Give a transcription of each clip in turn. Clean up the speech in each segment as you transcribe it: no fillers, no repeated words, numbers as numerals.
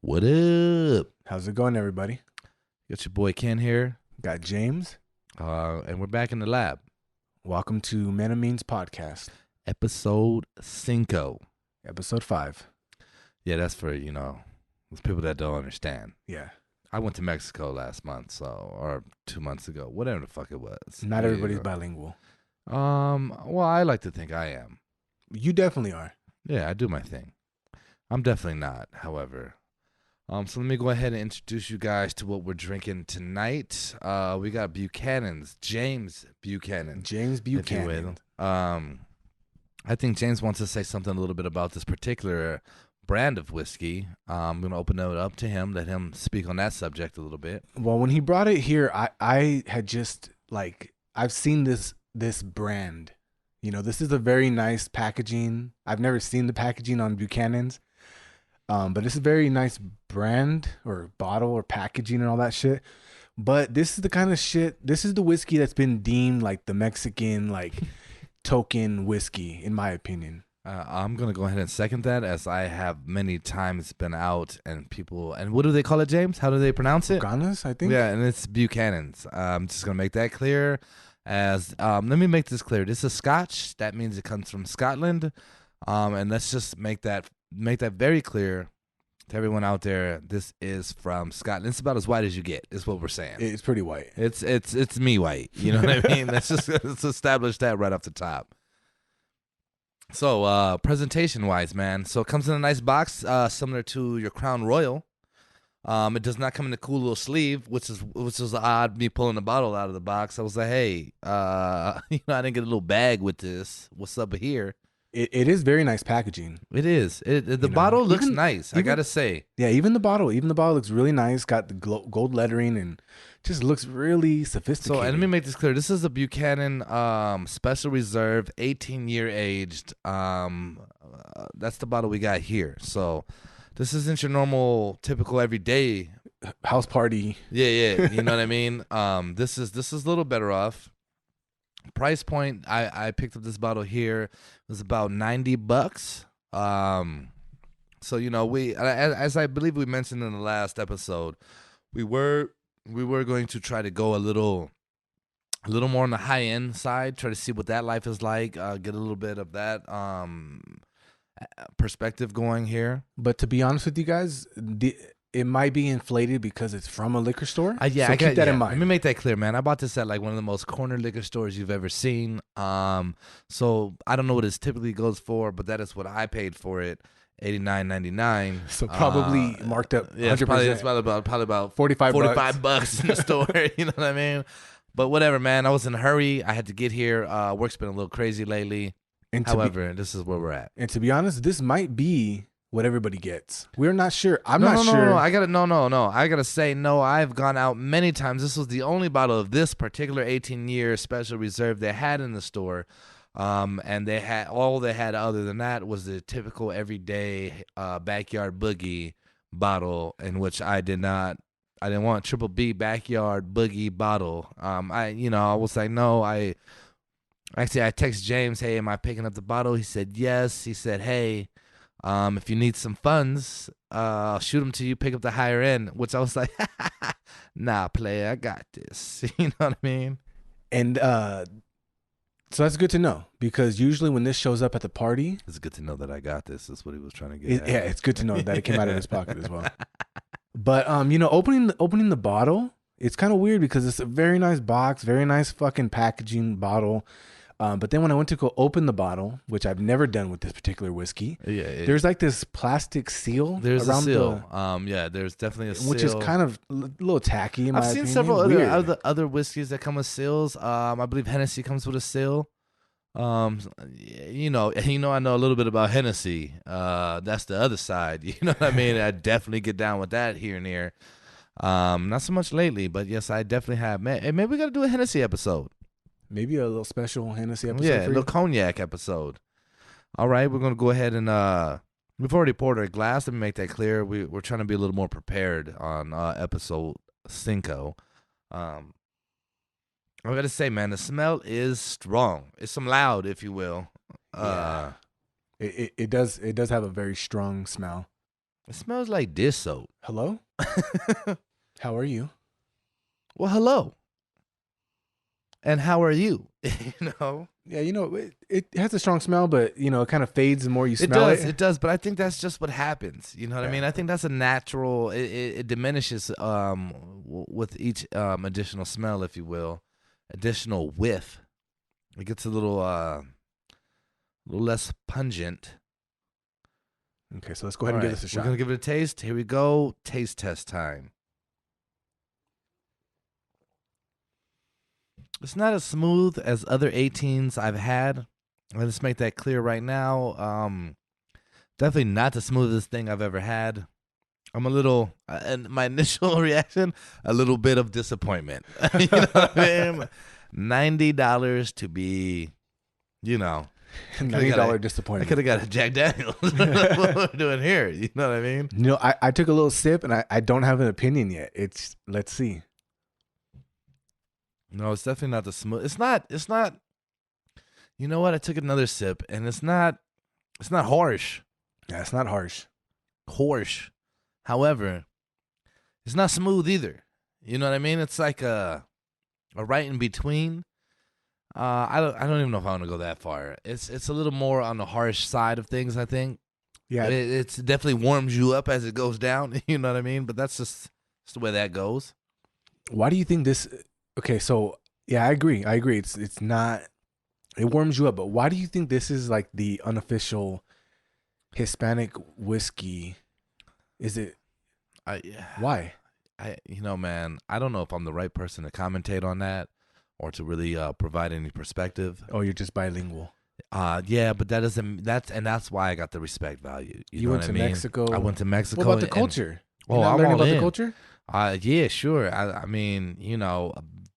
What up? How's it going, everybody? Got your boy Ken here, Got James. and we're back in the lab. Welcome to Menameans Podcast, Episode 5. Episode 5. Yeah, that's for, those people that don't understand. Yeah. I went to Mexico last month, or 2 months ago, whatever the fuck it was. Not everybody's bilingual. Well, I like to think I am. You definitely are. Yeah, I do my thing. I'm definitely not, however. So let me go ahead and introduce you guys to what we're drinking tonight. We got Buchanan's, James Buchanan. James if you Buchanan. will. I think James wants to say something a little bit about this particular brand of whiskey. I'm going to open it up to him, let him speak on that subject a little bit. Well, when he brought it here, I had just, I've seen this brand. This is a very nice packaging. I've never seen the packaging on Buchanan's. But it's a very nice brand or bottle or packaging and all that shit. But this is the kind of shit, this is the whiskey that's been deemed like the Mexican, token whiskey, in my opinion. I'm going to go ahead and second that, as I have many times been out and people, and what do they call it, James? How do they pronounce it? Buchanan's, I think. Yeah, and it's Buchanan's. I'm just going to make that clear. Let me make this clear. This is Scotch. That means it comes from Scotland. And let's just make that very clear to everyone out there. This is from Scotland. It's about as white as you get, is what we're saying. It's pretty white. It's me white. You know what I mean? Let's establish that right off the top. So presentation wise, man. So it comes in a nice box, similar to your Crown Royal. It does not come in a cool little sleeve, which is odd. Me pulling the bottle out of the box, I was like, hey, I didn't get a little bag with this. What's up here? It is very nice packaging. It is. The bottle looks nice. I gotta say. Yeah, even the bottle looks really nice. Got the gold lettering and just looks really sophisticated. So, and let me make this clear. This is a Buchanan Special Reserve, 18-year aged. That's the bottle we got here. So, this isn't your normal, typical, everyday house party. Yeah. You know what I mean? This is a little better off. Price point, I picked up this bottle here. It was about $90. So we, as I believe we mentioned in the last episode, we were going to try to go a little more on the high end side, try to see what that life is like, get a little bit of that perspective going here. But to be honest with you guys, it might be inflated because it's from a liquor store. So keep that in mind. Let me make that clear, man. I bought this at one of the most corner liquor stores you've ever seen. So I don't know what it typically goes for, but that is what I paid for it, $89.99. So probably marked up 100%. Yeah, it's probably about $45 in the store. You know what I mean? But whatever, man. I was in a hurry. I had to get here. Work's been a little crazy lately. However, this is where we're at. And to be honest, this might be what everybody gets. We're not sure. I'm not sure. No. I gotta say, no. I've gone out many times. This was the only bottle of this particular 18-year Special Reserve they had in the store, and they had other than that was the typical everyday backyard boogie bottle, in which I didn't want triple B backyard boogie bottle. I was like, no. I text James, hey, am I picking up the bottle? He said yes. He said, hey, if you need some funds, I'll shoot them to you, pick up the higher end, which I was like, nah, player, I got this. You know what I mean? And so that's good to know, because usually when this shows up at the party, it's good to know that I got this. That's what he was trying to get at. Yeah, it's good to know that it came out of his pocket as well. But, opening the bottle, it's kind of weird because it's a very nice box, very nice fucking packaging bottle. But then when I went to go open the bottle, which I've never done with this particular whiskey, there's this plastic seal. There's around a seal. There's definitely a seal, which is kind of a little tacky. I've seen several other whiskeys that come with seals. I believe Hennessy comes with a seal. I know a little bit about Hennessy. That's the other side. You know what I mean? I definitely get down with that here and there. Not so much lately, but yes, I definitely have. Maybe we got to do a Hennessy episode. Maybe a little special Hennessy episode. Yeah, a little cognac episode. All right, we're going to go ahead and we've already poured our glass. Let me make that clear. We're trying to be a little more prepared on episode 5. I got to say, man, the smell is strong. It's some loud, if you will. It does have a very strong smell. It smells like dish soap. Hello? How are you? Well, hello. And how are you? You know? Yeah, it has a strong smell, but it kind of fades the more you It smell does, it. it does, but I think that's just what happens. You know what I Yeah. mean? I think that's a natural. It diminishes with each additional smell, if you will, additional whiff. It gets a little less pungent. Okay, so let's go ahead All and give right, this a we're shot. gonna give it a taste. Here we go. Taste test time. It's not as smooth as other 18s I've had. Let's make that clear right now. Definitely not the smoothest thing I've ever had. I'm a little, and my initial reaction, a little bit of disappointment. You know what I mean? $90 to be, you know, $90 I disappointment. could have got a Jack Daniels. What we're doing here, you know what I mean? I took a little sip and I don't have an opinion yet. Let's see. No, it's definitely not the smooth. It's not. You know what? I took another sip, and it's not harsh. Yeah, it's not harsh. Harsh. However, it's not smooth either. You know what I mean? It's like a right in between. I don't even know if I want to go that far. It's a little more on the harsh side of things, I think. Yeah, It's definitely warms you up as it goes down. You know what I mean? But that's just the way that goes. why do you think this? Okay, so yeah, I agree. It's not. It warms you up, but why do you think this is like the unofficial Hispanic whiskey? Is it I why? man, I don't know if I'm the right person to commentate on that or to really provide any perspective. Oh, you're just bilingual. Yeah, but that doesn't. That's why I got the respect value. You know went what to I mean? Mexico. I went to Mexico. What about the and- culture? Oh, You're not I'm learning all about in. the culture? Yeah, sure. I mean,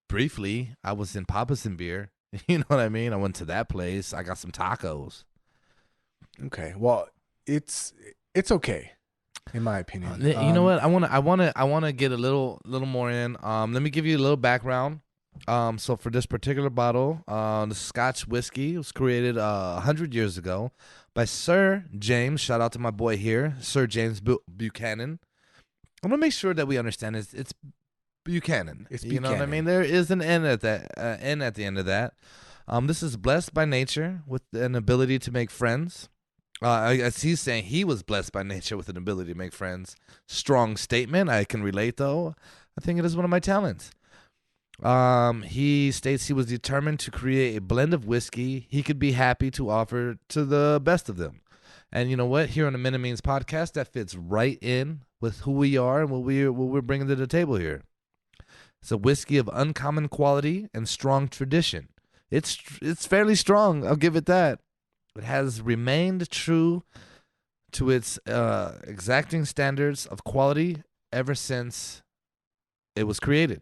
briefly, I was in Papas and Beer. You know what I mean? I went to that place. I got some tacos. Okay. Well, it's okay, in my opinion. You know what? I wanna get a little more in. Let me give you a little background. So for this particular bottle, the Scotch whiskey was created 100 years ago by Sir James. Shout out to my boy here, Sir James Buchanan. I'm gonna make sure that we understand it's Buchanan. It's You know what I Buchanan. mean? There is an N at that N at the end of that. This is blessed by nature with an ability to make friends. As he's saying, he was blessed by nature with an ability to make friends. Strong statement. I can relate, though. I think it is one of my talents. He states he was determined to create a blend of whiskey he could be happy to offer to the best of them. And you know what? Here on the Minamines podcast, that fits right in with who we are and what we're bringing to the table here. It's a whiskey of uncommon quality and strong tradition. It's fairly strong. I'll give it that. It has remained true to its exacting standards of quality ever since it was created.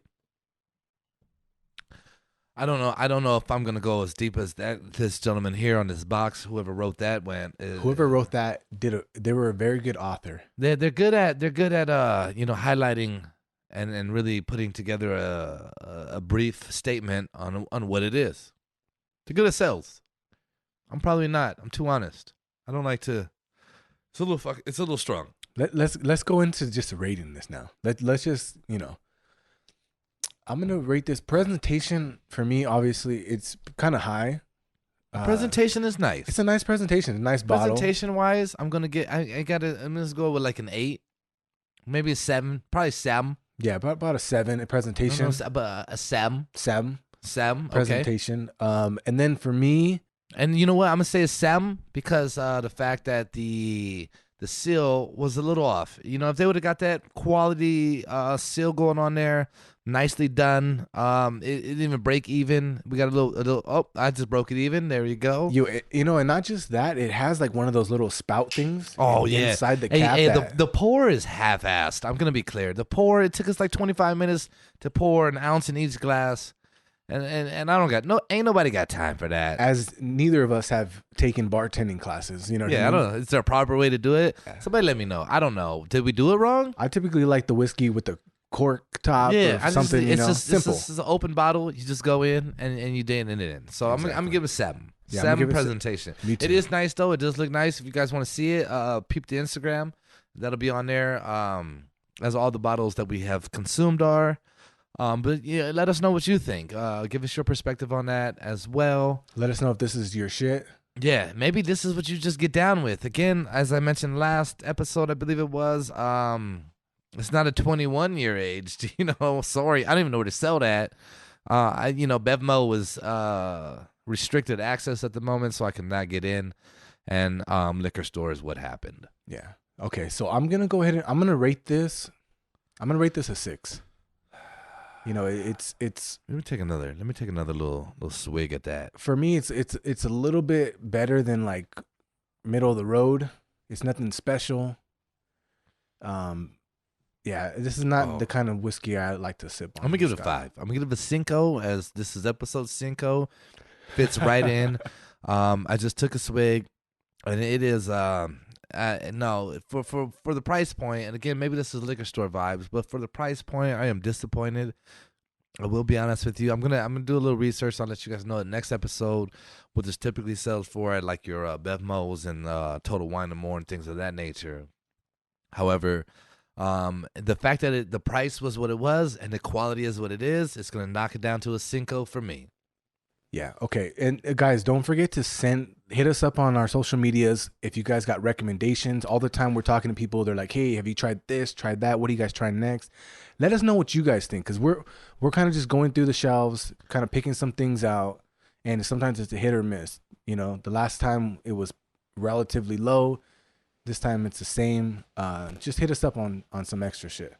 I don't know if I'm gonna go as deep as this gentleman here on this box. Whoever wrote that went. Whoever wrote that they were a very good author. They're good at highlighting and really putting together a brief statement on what it is. They're good at sales. I'm probably not. I'm too honest. I don't like to. It's a little strong. Let's go into just rating this now. Let's just I'm gonna rate this presentation. For me, obviously, it's kind of high. Presentation is nice. It's a nice presentation, a nice bottle. Presentation wise, I'm gonna go with like an 8, maybe a 7, probably 7. Yeah, about a 7. A presentation, But a 7. 7 Okay. presentation. And then for me, And you know what? I'm gonna say a 7 because the fact that the seal was a little off. You know, if they would have got that quality seal going on there, nicely done. It didn't even break even. We got a little. Oh, I just broke it even. There you go. and not just that, it has like one of those little spout things. Oh yeah, inside the cap. the pour is half-assed. I'm gonna be clear. The pour, it took us like 25 minutes to pour an ounce in each glass. And I don't ain't nobody got time for that. As neither of us have taken bartending classes, you know. Yeah, I don't know. Is there a proper way to do it? Yeah. Somebody let me know. I don't know. Did we do it wrong? I typically like the whiskey with the cork top Yeah, or something. Simple. It's an open bottle. You just go in and you din it in. So I'm gonna give it a 7. Yeah, I'm gonna 7 give it presentation. Me too. It is nice though. It does look nice. If you guys want to see it, peep the Instagram That'll be on there. As all the bottles that we have consumed are. But yeah, let us know what you think. Give us your perspective on that as well. Let us know if this is your shit. Yeah, maybe this is what you just get down with. Again, as I mentioned last episode, I believe it was, it's not a 21-year age. Sorry, I don't even know where to sell that. Bevmo was restricted access at the moment, so I cannot get in. And liquor store is what happened. Yeah. Okay, so I'm gonna go ahead and I'm gonna rate this. I'm gonna rate this a 6. It's Let me take another little swig at that. for me. It's a little bit better than like middle of the road. It's nothing special. Yeah, this is not the kind of whiskey I like to sip on. I'm gonna give it a 5. I'm gonna give it a Cinco, as this is episode Cinco. Fits right in. I just took a swig, and it is no, for the price point, and again, maybe this is liquor store vibes, but for the price point, I am disappointed. I will be honest with you. I'm gonna do a little research. I'll let you guys know the next episode what this typically sells for at like your Bevmos and Total Wine and More and things of that nature. However, the fact that the price was what it was and the quality is what it is, it's gonna knock it down to a Cinco for me. Yeah. Okay. And guys, don't forget to hit us up on our social medias if you guys got recommendations. All the time we're talking to people. They're like, "Hey, have you tried this? Tried that? What are you guys trying next?" Let us know what you guys think, because we're kind of just going through the shelves, kind of picking some things out, and sometimes it's a hit or miss. The last time it was relatively low. This time it's the same. Just hit us up on some extra shit.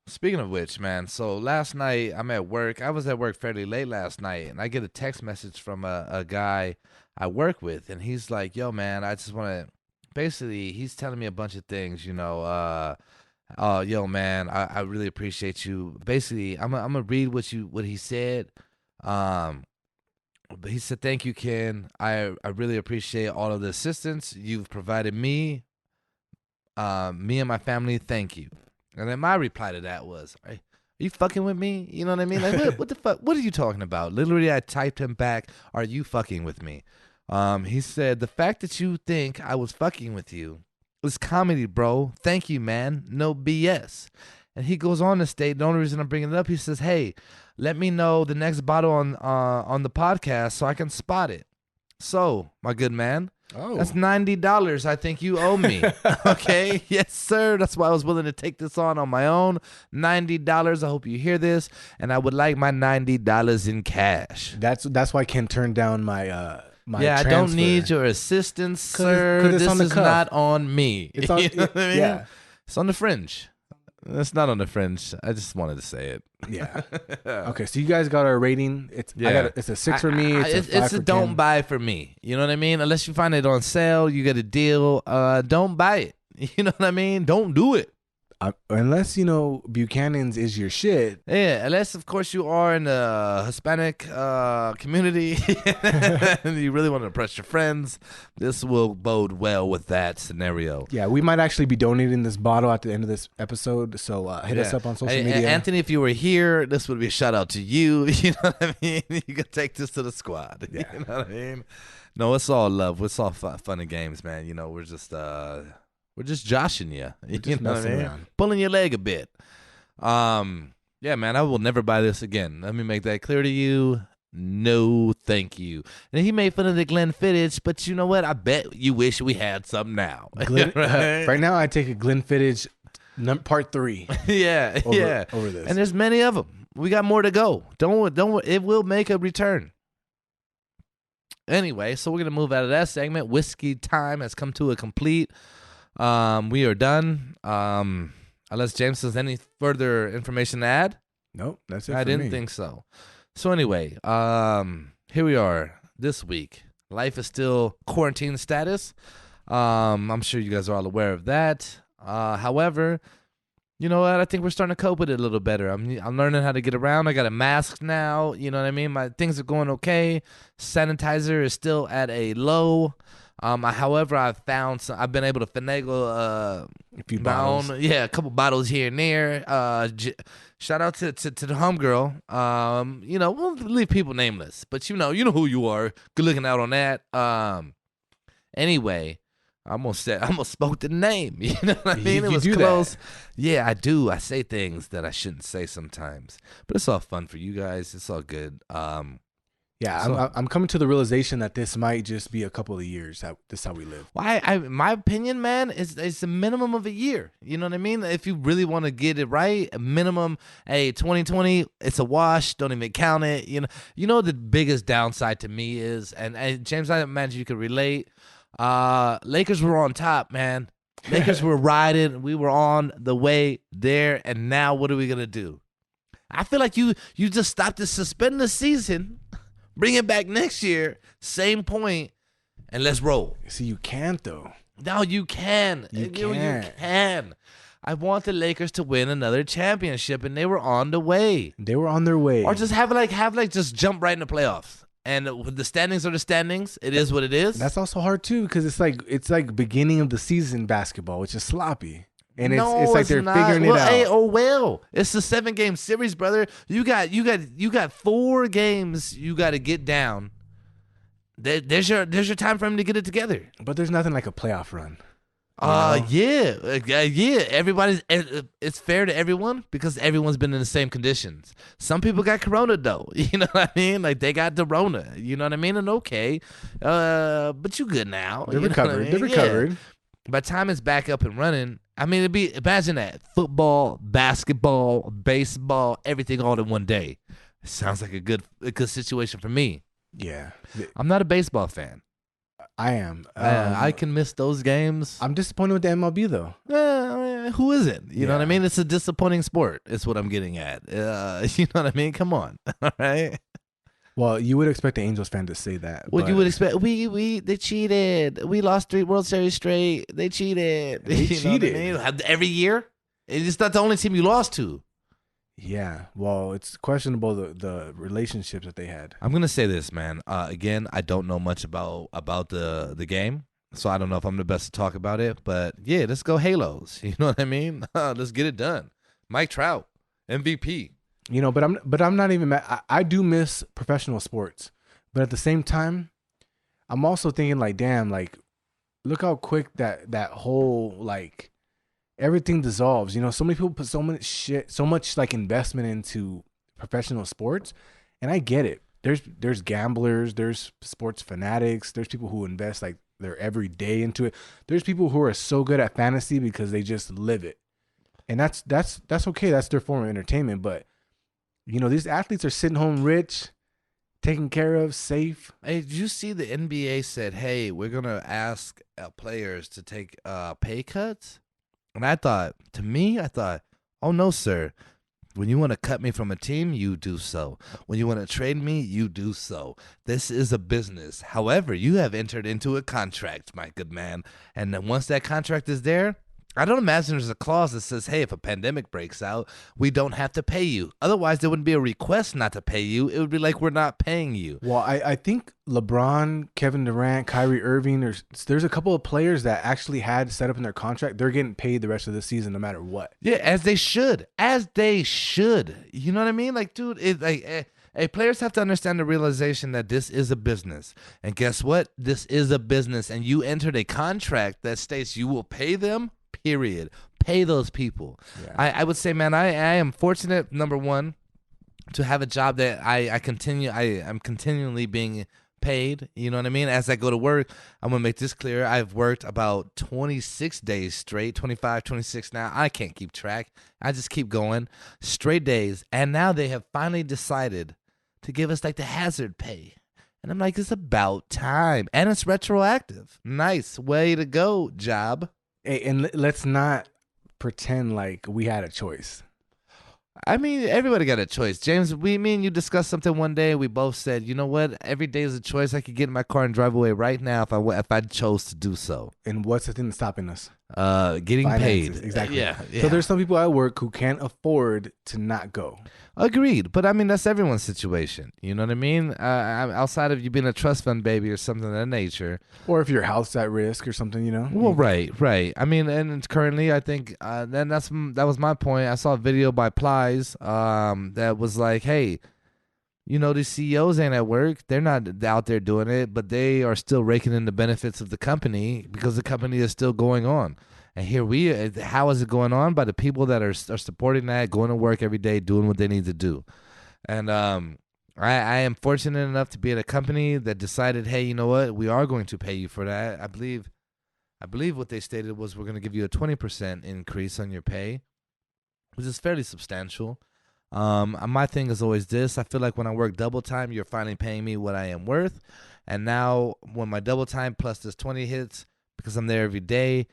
Speaking of which, man, so last night I'm at work. I was at work fairly late last night, and I get a text message from a guy I work with, and he's like, "Yo, man, I just want to." Basically, he's telling me a bunch of things, yo, man, I really appreciate you. Basically, I'm gonna read what he said. But he said, "Thank you, Ken. I really appreciate all of the assistance you've provided me, me and my family. Thank you." And then my reply to that was, "Are you fucking with me?" You know what I mean? Like, what the fuck? What are you talking about? Literally, I typed him back, "Are you fucking with me?" He said, "The fact that you think I was fucking with you is comedy, bro. Thank you, man. No BS." And he goes on to state, the only reason I'm bringing it up, he says, "Hey, let me know the next bottle on the podcast so I can spot it." So, my good man, that's $90 I think you owe me. Okay? Yes, sir. That's why I was willing to take this on my own. $90. I hope you hear this. And I would like my $90 in cash. That's why Ken turned down my yeah, transfer. I don't need your assistance, sir. 'Cause it's this on the is cuff. not on me. It's on, You know what I mean? yeah. It's on the fringe. It's not on the fringe. I just wanted to say it. Yeah. Okay, so you guys got our rating. It's it's a 6 for me. It's a 5 for don't Ken. buy for me. You know what I mean? Unless you find it on sale, you get a deal. Don't buy it. You know what I mean? Don't do it. Unless Buchanan's is your shit. Yeah, unless of course you are in the Hispanic community and you really want to impress your friends. This will bode well with that scenario. Yeah, we might actually be donating this bottle at the end of this episode. So hit us up on social media. Anthony, if you were here, this would be a shout out to you. You know what I mean? You could take this to the squad. Yeah. You know what I mean? No, it's all love. It's all fun and games, man. We're just joshing you. You know what I mean? Around. Pulling your leg a bit. Yeah, man, I will never buy this again. Let me make that clear to you. No, thank you. And he made fun of the Glenfiddich, but you know what? I bet you wish we had some now. Right now, I take a Glenfiddich part 3. Yeah, over this. And there's many of them. We got more to go. Don't. It will make a return. Anyway, so we're gonna move out of that segment. Whiskey time has come to a complete. We are done. Unless James has any further information to add. Nope, that's it. I didn't think so. So anyway, here we are this week. Life is still quarantine status. I'm sure you guys are all aware of that. However, you know what? I think we're starting to cope with it a little better. I'm learning how to get around. I got a mask now. You know what I mean? Things are going okay. Sanitizer is still at a low. However, I've been able to finagle a few bottles. A couple bottles here and there. Shout out to the homegirl. We'll leave people nameless, but you know who you are. Good looking out on that. Anyway, I almost spoke the name. You know what I mean? It You was do close. that. Yeah, I do. I say things that I shouldn't say sometimes, but it's all fun for you guys. It's all good. Yeah, So, I'm coming to the realization that this might just be a couple of years. This is how we live. well, my opinion, man, is it's a minimum of a year. You know what I mean? If you really want to get it right, a minimum. Hey, 2020, it's a wash. Don't even count it. You know the biggest downside to me is, and James, I imagine you could relate. Lakers were on top, man. Lakers were riding. We were on the way there, and now what are we gonna do? I feel like you just stopped to suspend the season, bring it back next year, same point, and let's roll. See, you can't though. No, you can. You You can't. can. I want the Lakers to win another championship, and they were on the way. They were on their way. Or just have just jump right in the playoffs. And the standings are the standings. It is what it is. That's also hard too because it's like beginning of the season basketball, which is sloppy, and it's like they're not. figuring Well, it out. hey, it's a 7-game series, brother. You got 4 games. You got to get down. There's your time for him to get it together. But there's nothing like a playoff run. know? Yeah. Everybody's. It's fair to everyone because everyone's been in the same conditions. Some people got corona though. You know what I mean? Like they got the rona. You know what I mean? And okay, but you good now. They're You know what I recovered. mean? They're recovered. Yeah. By the time it's back up and running, I mean imagine that football, basketball, baseball, everything all in one day. It sounds like a good situation for me. Yeah, I'm not a baseball fan. I am. I can miss those games. I'm disappointed with the MLB though. Who isn't? You know what I Yeah. mean? It's a disappointing sport. Is what I'm getting at. You know what I mean? Come on, all right. Well, you would expect the Angels fan to say that. What but you would expect? They cheated. We lost 3 World Series straight. They cheated. They You know what I cheated. mean? Every year. It's not the only team you lost to. Yeah. Well, it's questionable the relationships that they had. I'm gonna say this, man. Again, I don't know much about the game, so I don't know if I'm the best to talk about it. But yeah, let's go Halos. You know what I mean? Let's get it done. Mike Trout, MVP. You know, but I'm not even mad. I do miss professional sports, but at the same time, I'm also thinking like, damn, like, look how quick that whole like everything dissolves. You know, so many people put so much like investment into professional sports, and I get it. There's gamblers, there's sports fanatics, there's people who invest like their every day into it. There's people who are so good at fantasy because they just live it, and that's okay. That's their form of entertainment, but. You know, these athletes are sitting home rich, taken care of, safe. Hey, did you see the NBA said, "Hey, we're gonna ask players to take pay cuts"? And I thought, oh no, sir. When you want to cut me from a team, you do so. When you want to trade me, you do so. This is a business. However, you have entered into a contract, my good man. And then once that contract is there, I don't imagine there's a clause that says, hey, if a pandemic breaks out, we don't have to pay you. Otherwise, there wouldn't be a request not to pay you. It would be like we're not paying you. Well, I think LeBron, Kevin Durant, Kyrie Irving, there's a couple of players that actually had set up in their contract. They're getting paid the rest of the season no matter what. Yeah, as they should. As they should. You know what I mean? Like, dude, players have to understand the realization that this is a business. And guess what? This is a business. And you entered a contract that states you will pay them. Period. Pay those people. Yeah. I would say, man, I am fortunate, number one, to have a job that I'm continually being paid. You know what I mean? As I go to work, I'm going to make this clear. I've worked about 26 days straight, 25, 26 now. I can't keep track. I just keep going. Straight days. And now they have finally decided to give us like the hazard pay. And I'm like, it's about time. And it's retroactive. Nice way to go, job. Hey, and let's not pretend like we had a choice. I mean, everybody got a choice. James, me and you discussed something one day. We both said, you know what? Every day is a choice. I could get in my car and drive away right now if I chose to do so. And what's the thing that's stopping us? Getting Finances, paid. exactly. Yeah. So there's some people at work who can't afford to not go. Agreed. But I mean, that's everyone's situation. You know what I mean? Outside of you being a trust fund baby or something of that nature. Or if your house is at risk or something, you know? Well, right. I mean, and currently, I think that was my point. I saw a video by Plies that was like, hey, These CEOs ain't at work. They're not out there doing it, but they are still raking in the benefits of the company because the company is still going on. And here how is it going on? By the people that are supporting that, going to work every day, doing what they need to do. And I am fortunate enough to be at a company that decided, hey, you know what? We are going to pay you for that. I believe what they stated was we're going to give you a 20% increase on your pay, which is fairly substantial. My thing is always this. I feel like when I work double time, you're finally paying me what I am worth. And now when my double time plus this 20 hits, because I'm there every day,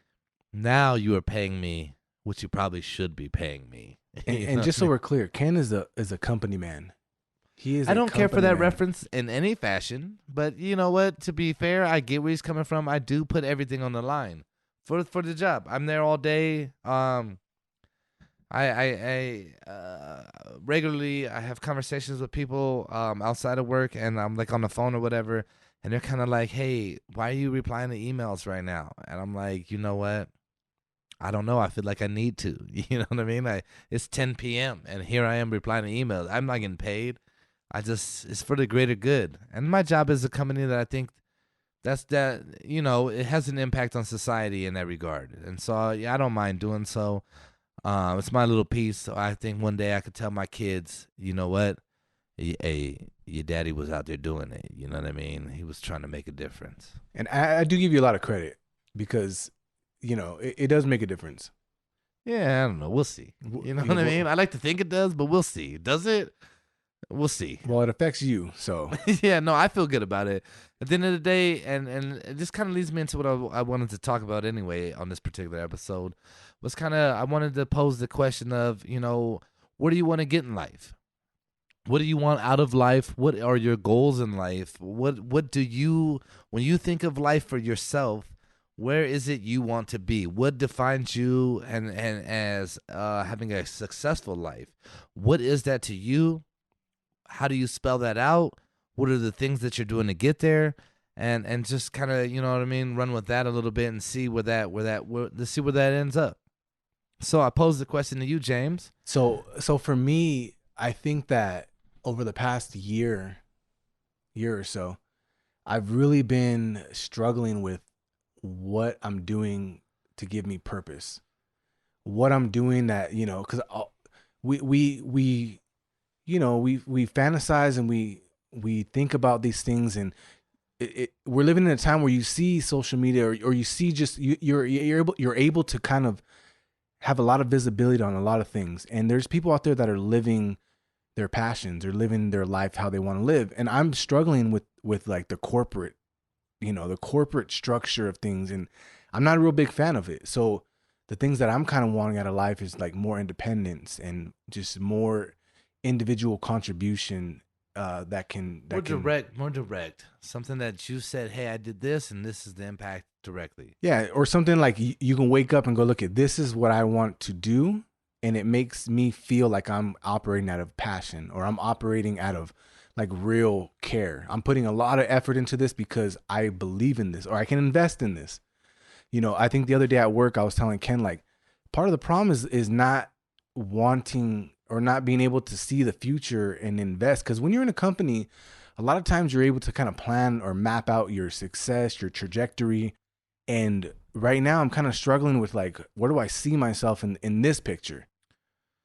now you are paying me what you probably should be paying me. And just so we're clear, Ken is a company man. He is I a don't care for company that man. reference in any fashion, but you know what? To be fair, I get where he's coming from. I do put everything on the line for the job. I'm there all day. I regularly I have conversations with people outside of work, and I'm like on the phone or whatever, and they're kind of like, "Hey, why are you replying to emails right now?" And I'm like, "You know what? I don't know. I feel like I need to. You know what I mean? It's 10 p.m. and here I am replying to emails. I'm not getting paid. It's for the greater good. And my job is a company that I think it has an impact on society in that regard. And so, yeah, I don't mind doing so. It's my little piece. So I think one day I could tell my kids, you know what? Hey, your daddy was out there doing it. You know what I mean? He was trying to make a difference. And I do give you a lot of credit because, it does make a difference. Yeah, I don't know. We'll see. You know You know, what I mean? I like to think it does, but we'll see. Does it? We'll see. well, it affects you. So, Yeah, no, I feel good about it. At the end of the day, and it just kind of leads me into what I wanted to talk about anyway on this particular episode. Was kind of I wanted to pose the question of what do you want to get in life? What do you want out of life? What are your goals in life? What do you when you think of life for yourself? Where is it you want to be? What defines you and as having a successful life? What is that to you? How do you spell that out? What are the things that you're doing to get there? And just kind of what I mean, run with that a little bit and see let's see where that ends up. So I posed the question to you, James. so for me, I think that over the past year or so, I've really been struggling with what I'm doing to give me purpose. What I'm doing that, because we we fantasize and we think about these things, and we're living in a time where you see social media, or you see just you're able to kind of have a lot of visibility on a lot of things, and there's people out there that are living their passions or living their life how they want to live, and I'm struggling with like the corporate, the corporate structure of things, and I'm not a real big fan of it. So the things that I'm kind of wanting out of life is like more independence and just more individual contribution, More direct. Something that you said, hey, I did this, and this is the impact directly. yeah, or something like you can wake up and go, look at this is what I want to do, and it makes me feel like I'm operating out of passion, or I'm operating out of like real care. I'm putting a lot of effort into this because I believe in this, or I can invest in this. I think the other day at work I was telling Ken, like, part of the problem is not wanting or not being able to see the future and invest, because when you're in a company, a lot of times you're able to kind of plan or map out your success, your trajectory. And right now I'm kind of struggling with like, where do I see myself in this picture?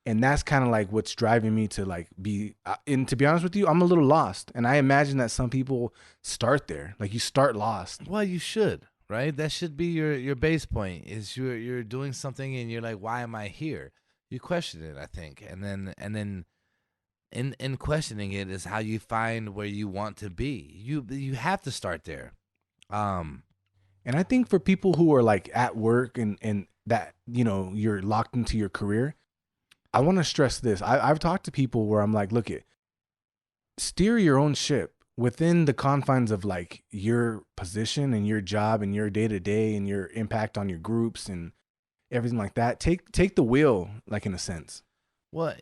And that's kind of like what's driving me to like be, and to be honest with you, I'm a little lost, and I imagine that some people start there, like you start lost. Well, you should, right? That should be your base point. Is you're doing something and you're like, why am I here? You question it, I think, and then in questioning it is how you find where you want to be. You have to start there. Um, And I think for people who are like at work and that, you're locked into your career, I want to stress this. I've talked to people where I'm like, look, steer your own ship within the confines of like your position and your job and your day to day and your impact on your groups and everything like that. Take the wheel, like, in a sense. well,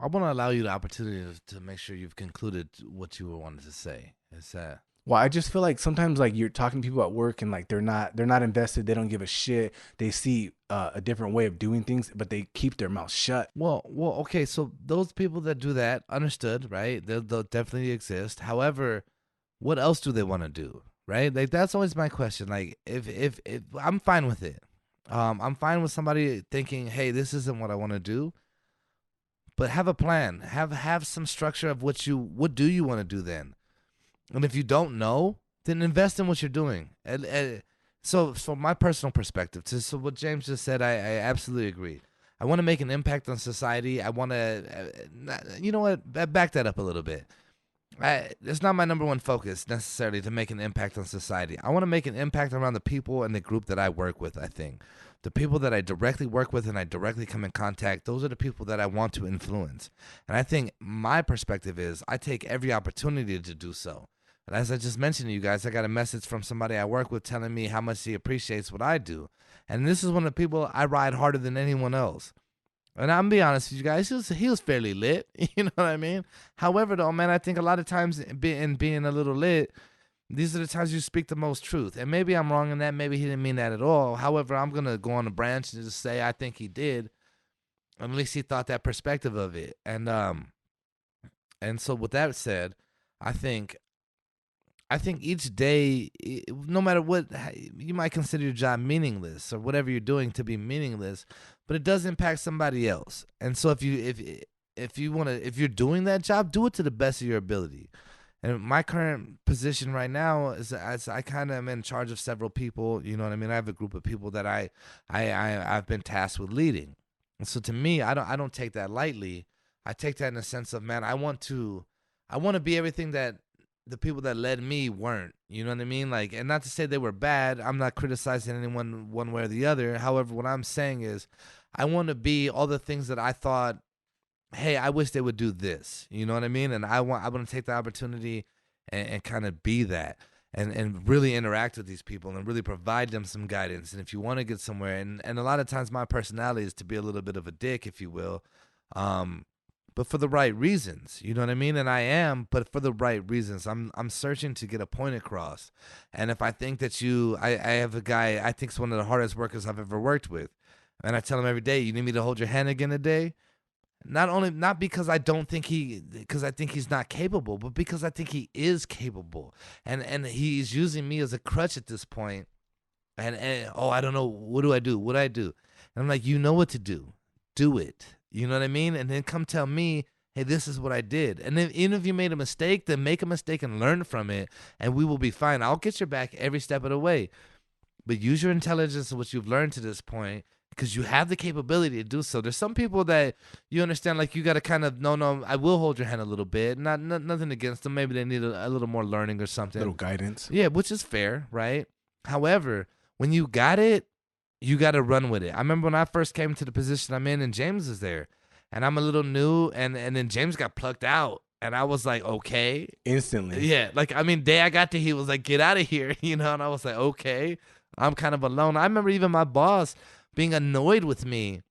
I want to allow you the opportunity to make sure you've concluded what you wanted to say. Is that Well, I just feel like sometimes like you're talking to people at work and like they're not invested. They don't give a shit. They see a different way of doing things, but they keep their mouth shut. Okay. So those people that do that, understood, right? They'll definitely exist. However, what else do they want to do, right? Like that's always my question. Like if I'm fine with it, I'm fine with somebody thinking, hey, this isn't what I want to do, but have a plan, have some structure of what do you want to do then, and if you don't know, then invest in what you're doing. And so from my personal perspective, to so what James just said, I absolutely agree. I want to make an impact on society. I want to, you know what, back that up a little bit. It's not my number one focus necessarily to make an impact on society. I want to make an impact around the people and the group that I work with. I think the people that I directly work with and I directly come in contact, those are the people that I want to influence. And I think my perspective is I take every opportunity to do so. And as I just mentioned to you guys, I got a message from somebody I work with telling me how much he appreciates what I do. And this is one of the people I ride harder than anyone else. And I'm gonna be honest with you guys, he was fairly lit. You know what I mean? However, though, man, I think a lot of times in being a little lit, these are the times you speak the most truth. And maybe I'm wrong in that. Maybe he didn't mean that at all. However, I'm gonna go on a branch and just say I think he did. At least he thought that perspective of it. And so with that said, I think I think each day, no matter what, you might consider your job meaningless or whatever you're doing to be meaningless, but it does impact somebody else. And so if you're doing that job, do it to the best of your ability. And my current position right now is as I kind of am in charge of several people. You know what I mean? I have a group of people that I've been tasked with leading. And so to me, I don't take that lightly. I take that in the sense of, man, I want to be everything that the people that led me weren't. You know what I mean? Like, and not to say they were bad. I'm not criticizing anyone one way or the other. However, what I'm saying is I want to be all the things that I thought, hey, I wish they would do this. You know what I mean? And I want to take the opportunity and kind of be that. And really interact with these people and really provide them some guidance. And if you want to get somewhere, and a lot of times my personality is to be a little bit of a dick, if you will, but for the right reasons, you know what I mean? And I am, but for the right reasons. I'm searching to get a point across. And if I think that I have a guy I think's one of the hardest workers I've ever worked with, and I tell him every day, you need me to hold your hand again today. Not because I don't think because I think he's not capable, but because I think he is capable, and he's using me as a crutch at this point. And oh, I don't know, what do I do? What do I do? And I'm like, you know what to do it. You know what I mean? And then come tell me, hey, this is what I did. And then even if you made a mistake, then make a mistake and learn from it, and we will be fine. I'll get your back every step of the way. But use your intelligence and what you've learned to this point, because you have the capability to do so. There's some people that you understand, like, you got to kind of, no, I will hold your hand a little bit. Nothing against them. Maybe they need a little more learning or something. Little guidance. Yeah, which is fair, right? However, when you got it, you got to run with it. I remember when I first came to the position I'm in, and James is there, and I'm a little new, and then James got plucked out, and I was like, okay. Instantly. Yeah, like, I mean, day I got to, he was like, get out of here, and I was like, okay, I'm kind of alone. I remember even my boss being annoyed with me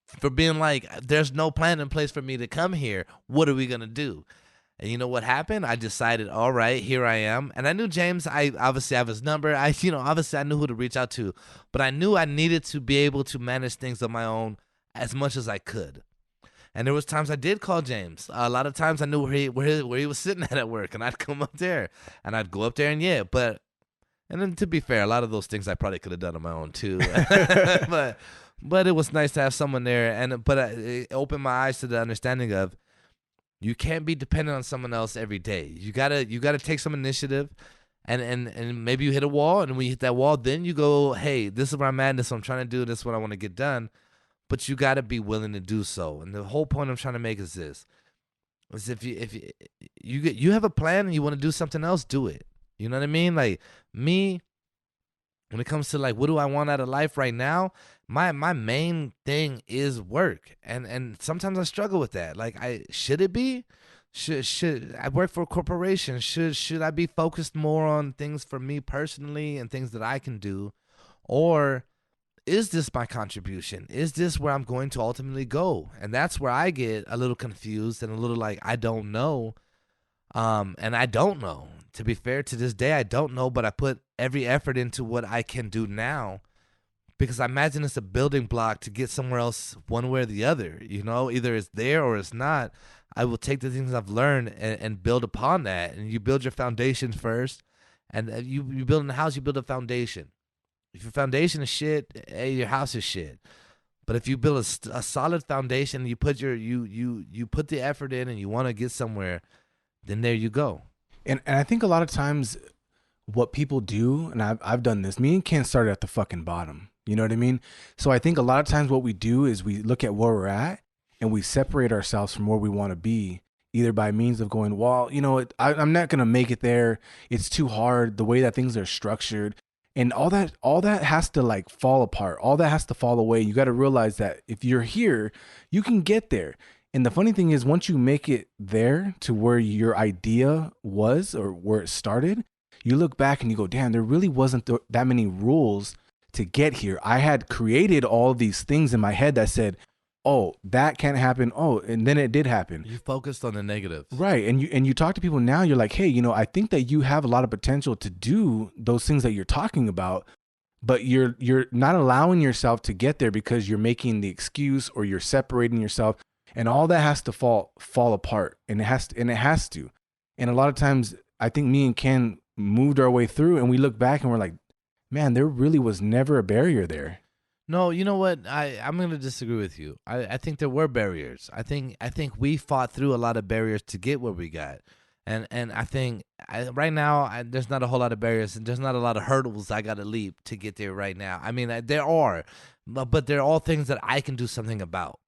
for being like, there's no plan in place for me to come here. What are we going to do? And you know what happened? I decided, all right, here I am. And I knew James, I obviously have his number. Obviously I knew who to reach out to, but I knew I needed to be able to manage things on my own as much as I could. And there was times I did call James. A lot of times I knew where he was sitting at work, and I'd come up there and I'd go up there and and then to be fair, a lot of those things I probably could have done on my own too. but it was nice to have someone there, but it opened my eyes to the understanding of, you can't be dependent on someone else every day. You gotta take some initiative, and maybe you hit a wall, and when you hit that wall, then you go, hey, this is where I'm at, this is what I'm trying to do, this is what I want to get done. But you gotta be willing to do so. And the whole point I'm trying to make is this: is if you have a plan and you want to do something else, do it. You know what I mean? Like me, when it comes to like what do I want out of life right now, my main thing is work, and sometimes I struggle with that. Like, should it be? Should I work for a corporation? Should I be focused more on things for me personally and things that I can do, or is this my contribution? Is this where I'm going to ultimately go? And that's where I get a little confused and a little like, I don't know. And I don't know. to be fair, to this day, I don't know, but I put every effort into what I can do now because I imagine it's a building block to get somewhere else one way or the other. Either it's there or it's not. I will take the things I've learned and build upon that. And you build your foundation first. And you build a house, you build a foundation. If your foundation is shit, hey, your house is shit. But if you build a solid foundation, you put you put the effort in, and you want to get somewhere, then there you go. And I think a lot of times what people do, and I've done this, me and Ken started at the fucking bottom. You know what I mean? So I think a lot of times what we do is we look at where we're at and we separate ourselves from where we want to be, either by means of going, well, I'm not going to make it there. It's too hard the way that things are structured. And all that has to like fall apart. All that has to fall away. You got to realize that if you're here, you can get there. And the funny thing is, once you make it there to where your idea was or where it started, you look back and you go, damn, there really wasn't that many rules to get here. I had created all these things in my head that said, oh, that can't happen. Oh, and then it did happen. You focused on the negatives. Right. And you talk to people now, you're like, hey, I think that you have a lot of potential to do those things that you're talking about, but you're not allowing yourself to get there because you're making the excuse or you're separating yourself, and all that has to fall apart. And it has to. And a lot of times I think me and Ken moved our way through, and we look back and we're like, man, there really was never a barrier there. No, you know what? I'm going to disagree with you. I think there were barriers. I think we fought through a lot of barriers to get where we got. And I think right now there's not a whole lot of barriers, and there's not a lot of hurdles I got to leap to get there right now. I mean, there are, but they're all things that I can do something about.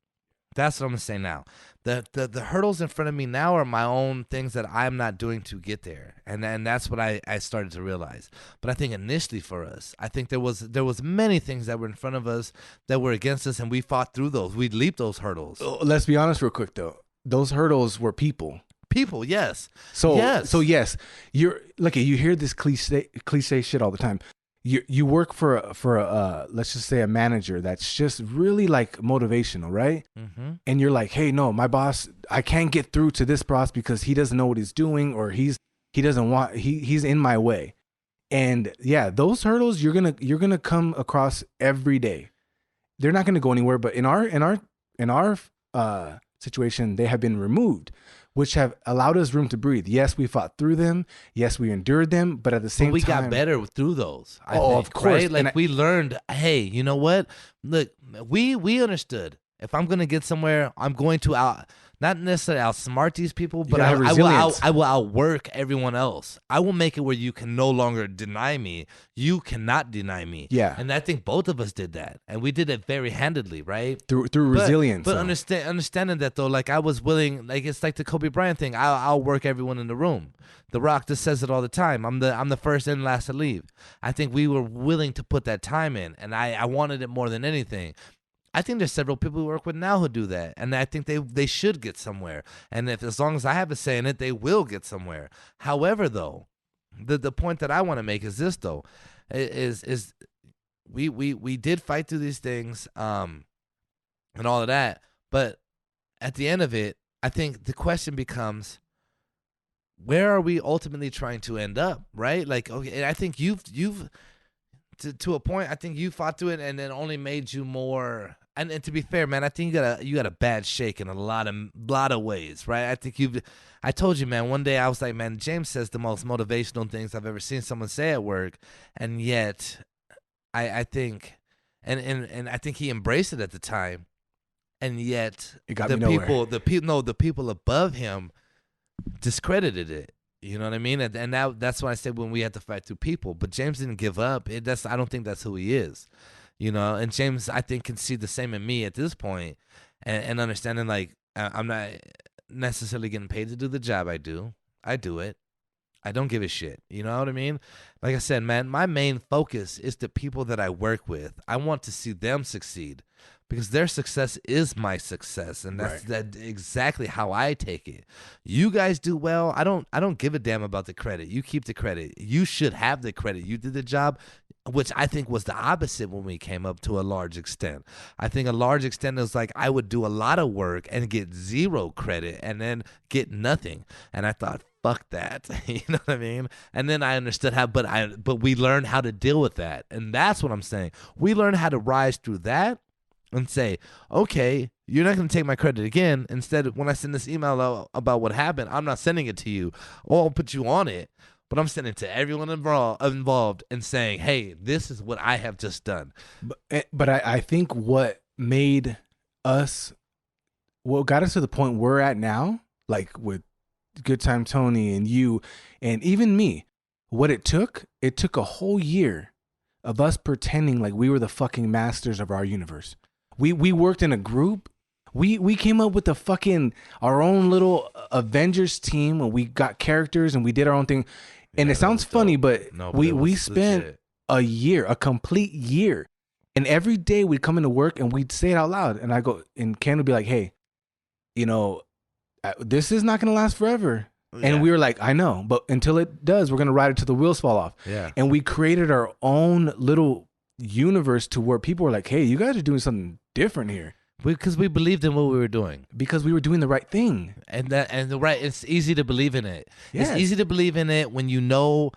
That's what I'm going to say now. The hurdles in front of me now are my own things that I'm not doing to get there. And that's what I started to realize. But I think initially for us, I think there was many things that were in front of us that were against us, and we fought through those. We leaped those hurdles. Let's be honest real quick, though. Those hurdles were people. People, yes. So yes. You hear this cliche shit all the time. You work for a let's just say a manager that's just really like motivational, right? Mm-hmm. And you're like, hey, no, my boss, I can't get through to this boss because he doesn't know what he's doing, or he's in my way. And yeah, those hurdles you're gonna come across every day. They're not gonna go anywhere, but in our situation, they have been removed, which have allowed us room to breathe. Yes, we fought through them. Yes, we endured them. But at the same time, we got better through those. I think, of course. Right? Like we learned, hey, you know what? Look, we understood. If I'm going to get somewhere, I'm going to not necessarily outsmart these people, but I will outwork everyone else. I will make it where you can no longer deny me. You cannot deny me. Yeah. And I think both of us did that. And we did it very handedly, right? Through resilience. But understanding that, though, like I was willing, like it's like the Kobe Bryant thing. I'll work everyone in the room. The Rock just says it all the time. I'm the first and last to leave. I think we were willing to put that time in, and I wanted it more than anything. I think there's several people we work with now who do that, and I think they should get somewhere. And as long as I have a say in it, they will get somewhere. However, though, the point that I want to make is this, though, is we did fight through these things, and all of that, but at the end of it, I think the question becomes, where are we ultimately trying to end up, right? Like, okay, and I think you've to a point, I think you fought through it, and it only made you more. And to be fair, man, I think you got a bad shake in a lot of ways, right? I think I told you, man, one day I was like, man, James says the most motivational things I've ever seen someone say at work, and yet I think, and I think he embraced it at the time, and yet it got me nowhere. The people above him discredited it. You know what I mean? And that's why I said when we had to fight through people. But James didn't give up. I don't think that's who he is. You know, and James, I think, can see the same in me at this point, and understanding, like, I'm not necessarily getting paid to do the job I do. I do it. I don't give a shit. You know what I mean? Like I said, man, my main focus is the people that I work with. I want to see them succeed because their success is my success, and that's exactly how I take it. You guys do well. I don't give a damn about the credit. You keep the credit. You should have the credit. You did the job, which I think was the opposite when we came up to a large extent. I think a large extent is like I would do a lot of work and get zero credit and then get nothing. And I thought, fuck that. You know what I mean? And then I understood how, but we learned how to deal with that. And that's what I'm saying. We learned how to rise through that and say, okay, you're not going to take my credit again. Instead, when I send this email out about what happened, I'm not sending it to you. Or I'll put you on it. But I'm sending it to everyone involved and saying, hey, this is what I have just done. But I think what made us, what got us to the point we're at now, like with Good Time Tony and you and even me, what it took a whole year of us pretending like we were the fucking masters of our universe. We worked in a group. We came up with our own little Avengers team, and we got characters and we did our own thing. And it sounds funny, but we spent a complete year. And every day we'd come into work and we'd say it out loud. And and Ken would be like, hey, this is not going to last forever. Yeah. And we were like, I know, but until it does, we're going to ride it till the wheels fall off. Yeah. And we created our own little universe to where people were like, hey, you guys are doing something different here. Because we believed in what we were doing. Because we were doing the right thing. It's easy to believe in it. Yes. It's easy to believe in it when you know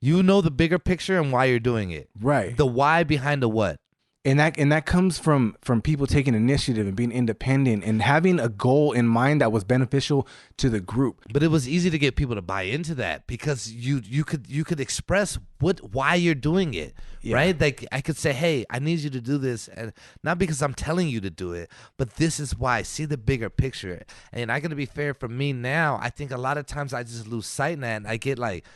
the bigger picture and why you're doing it. Right. The why behind the what. And that comes from people taking initiative and being independent and having a goal in mind that was beneficial to the group. But it was easy to get people to buy into that because you could express why you're doing it, right? Like I could say, hey, I need you to do this, and not because I'm telling you to do it, but this is why. See the bigger picture. And I got to be fair, for me now, I think a lot of times I just lose sight in that, and I get like,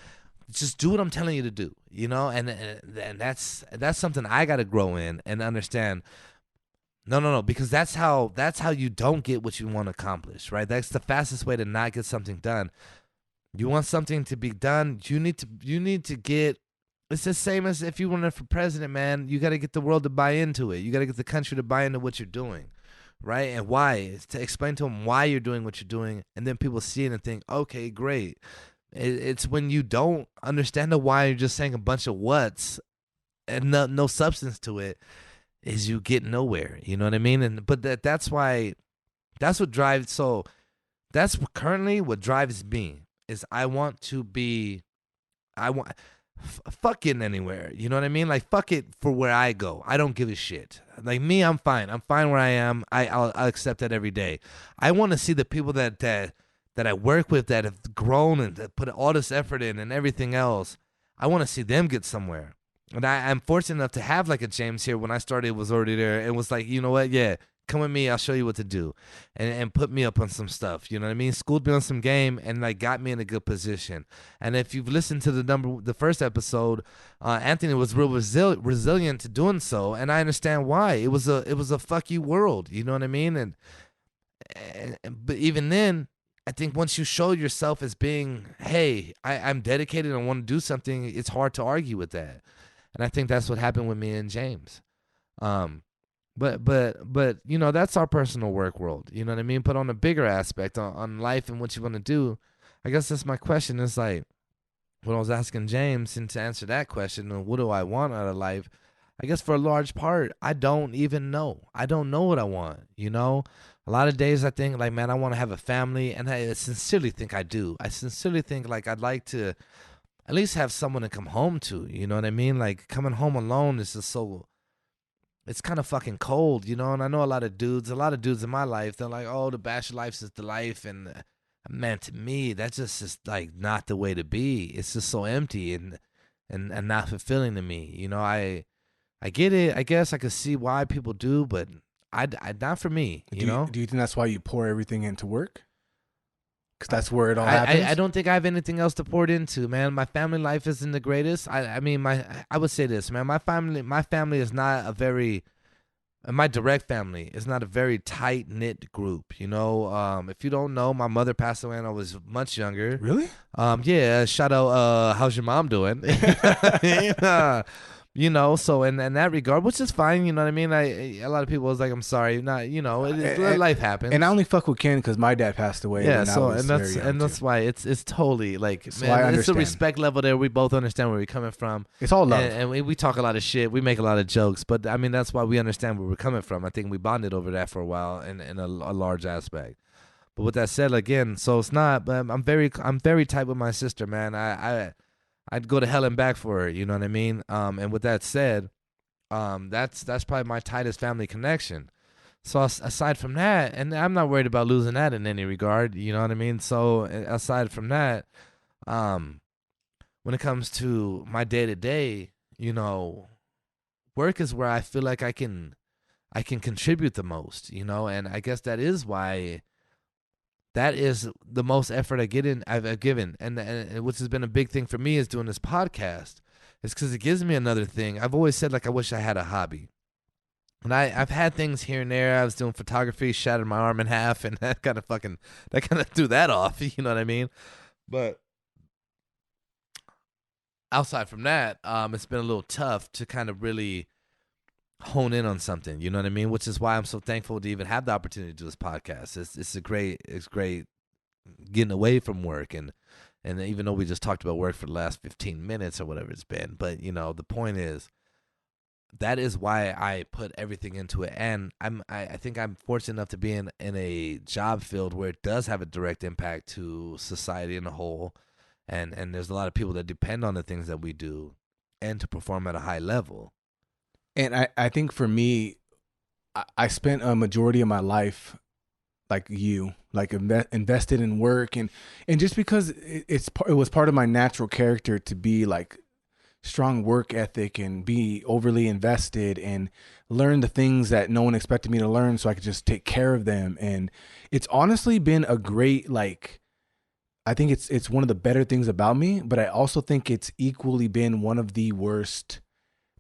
just do what I'm telling you to do, and that's something I got to grow in and understand. No, because that's how you don't get what you want to accomplish, right? That's the fastest way to not get something done. You want something to be done, you need to get. It's the same as if you run for president, man. You got to get the world to buy into it. You got to get the country to buy into what you're doing, right? And why? It's to explain to them why you're doing what you're doing, and then people see it and think, okay, great. It's when you don't understand the why, you're just saying a bunch of what's and no substance to it, is you get nowhere. You know what I mean? But that's why, that's what drives. So that's currently what drives me is I want fuck getting anywhere. You know what I mean? Like fuck it for where I go. I don't give a shit. Like me, I'm fine. I'm fine where I am. I'll accept that every day. I want to see the people that I work with that have grown and that put all this effort in and everything else. I want to see them get somewhere. And I'm fortunate enough to have like a James here. When I started, it was already there. It was like, you know what? Yeah, come with me. I'll show you what to do. And put me up on some stuff. You know what I mean? Schooled me on some game and like got me in a good position. And if you've listened to the first episode, Anthony was real resilient to doing so. And I understand why. It was a fuck you world. You know what I mean? But even then, I think once you show yourself as being, hey, I'm dedicated and I want to do something, it's hard to argue with that. And I think that's what happened with me and James. But that's our personal work world. You know what I mean? But on a bigger aspect, on life and what you want to do, I guess that's my question. Is like, when I was asking James, and to answer that question, what do I want out of life? I guess for a large part, I don't even know. I don't know what I want, A lot of days I think like, man, I want to have a family, and I sincerely think I do. I sincerely think like I'd like to at least have someone to come home to, you know what I mean? Like coming home alone is just it's kind of fucking cold, And I know a lot of dudes in my life, they're like, oh, the bachelor life is the life. And man, to me, that's just is like not the way to be. It's just so empty and not fulfilling to me. I get it. I guess I could see why people do, but I not for me, Do you think that's why you pour everything into work? Because that's where it all happens? I don't think I have anything else to pour it into, man. My family life isn't the greatest. I would say this, man. My family is not a very, my direct family is not a very tight-knit group, If you don't know, my mother passed away when I was much younger. Really? Yeah, shout out, how's your mom doing? So in that regard, which is fine, you know what I mean? A lot of people was like, I'm sorry, not, life happens. And I only fuck with Ken because my dad passed away. Yeah, that's why it's totally like, so man, it's a respect level there. We both understand where we're coming from. It's all love. And we talk a lot of shit. We make a lot of jokes, but I mean, that's why we understand where we're coming from. I think we bonded over that for a while in a large aspect. But with that said, again, so it's not. But I'm very tight with my sister, man. I'd go to hell and back for her. You know what I mean? And with that said, that's probably my tightest family connection. So aside from that, and I'm not worried about losing that in any regard. You know what I mean? So aside from that, um, when it comes to my day to day, work is where I feel like I can contribute the most. And I guess that is the most effort I've given, and which has been a big thing for me is doing this podcast. It's because it gives me another thing. I've always said like I wish I had a hobby. And I've had things here and there. I was doing photography, shattered my arm in half, and that kind of threw that off. You know what I mean? But outside from that, it's been a little tough to kind of really hone in on something. You know what I mean? Which is why I'm so thankful to even have the opportunity to do this podcast. It's great getting away from work, and even though we just talked about work for the last 15 minutes or whatever it's been, but the point is that is why I put everything into it. And I think I'm fortunate enough to be in a job field where it does have a direct impact to society in a whole. And there's a lot of people that depend on the things that we do and to perform at a high level. And I think for me, I spent a majority of my life like you, like invested in work, and just because it was part of my natural character to be like strong work ethic and be overly invested and learn the things that no one expected me to learn so I could just take care of them. And it's honestly been a great, like, I think it's one of the better things about me, but I also think it's equally been one of the worst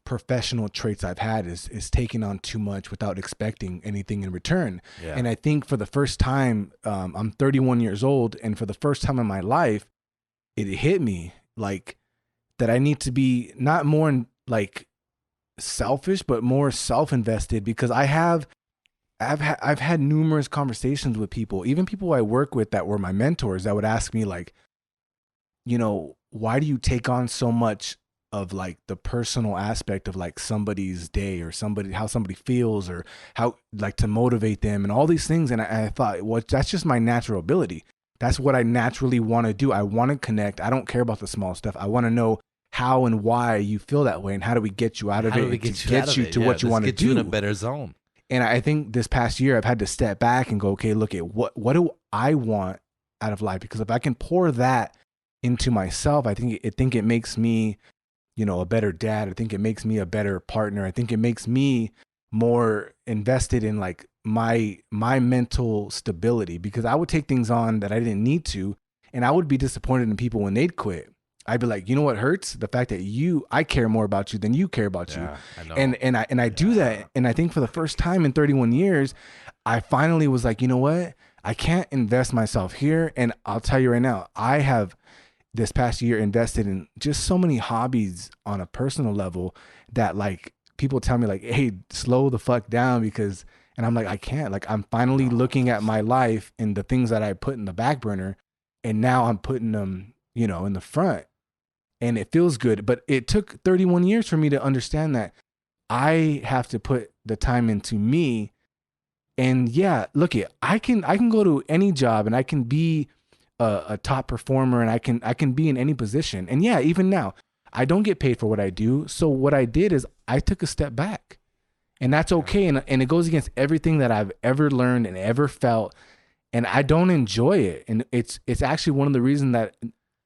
professional traits I've had is taking on too much without expecting anything in return. Yeah. And I think for the first time, I'm 31 years old, and for the first time in my life, it hit me like that I need to be not more like selfish, but more self-invested, because I've had numerous conversations with people, even people I work with that were my mentors, that would ask me like, why do you take on so much of like the personal aspect of like somebody's day or how somebody feels, or how like to motivate them and all these things. And I thought, well, that's just my natural ability. That's what I naturally want to do. I want to connect. I don't care about the small stuff. I want to know how and why you feel that way, and how do we get you out of it to get you to what you want to do. Get you in a better zone. And I think this past year I've had to step back and go, okay, look at what do I want out of life? Because if I can pour that into myself, I think it makes me, a better dad. I think it makes me a better partner. I think it makes me more invested in like my mental stability, because I would take things on that I didn't need to, and I would be disappointed in people when they'd quit. I'd be like, you know what hurts? The fact that I care more about you than you care about you. I know. And I do that. And I think for the first time in 31 years, I finally was like, you know what? I can't invest myself here. And I'll tell you right now, I have this past year invested in just so many hobbies on a personal level that like people tell me like, hey, slow the fuck down, because, and I'm like, I can't. Like, I'm finally looking at my life and the things that I put in the back burner, and now I'm putting them, in the front. And it feels good. But it took 31 years for me to understand that I have to put the time into me. And yeah, look, I can go to any job and I can be a top performer, and I can be in any position. And yeah, even now, I don't get paid for what I do. So what I did is I took a step back, and that's okay. And it goes against everything that I've ever learned and ever felt. And I don't enjoy it. And it's actually one of the reasons that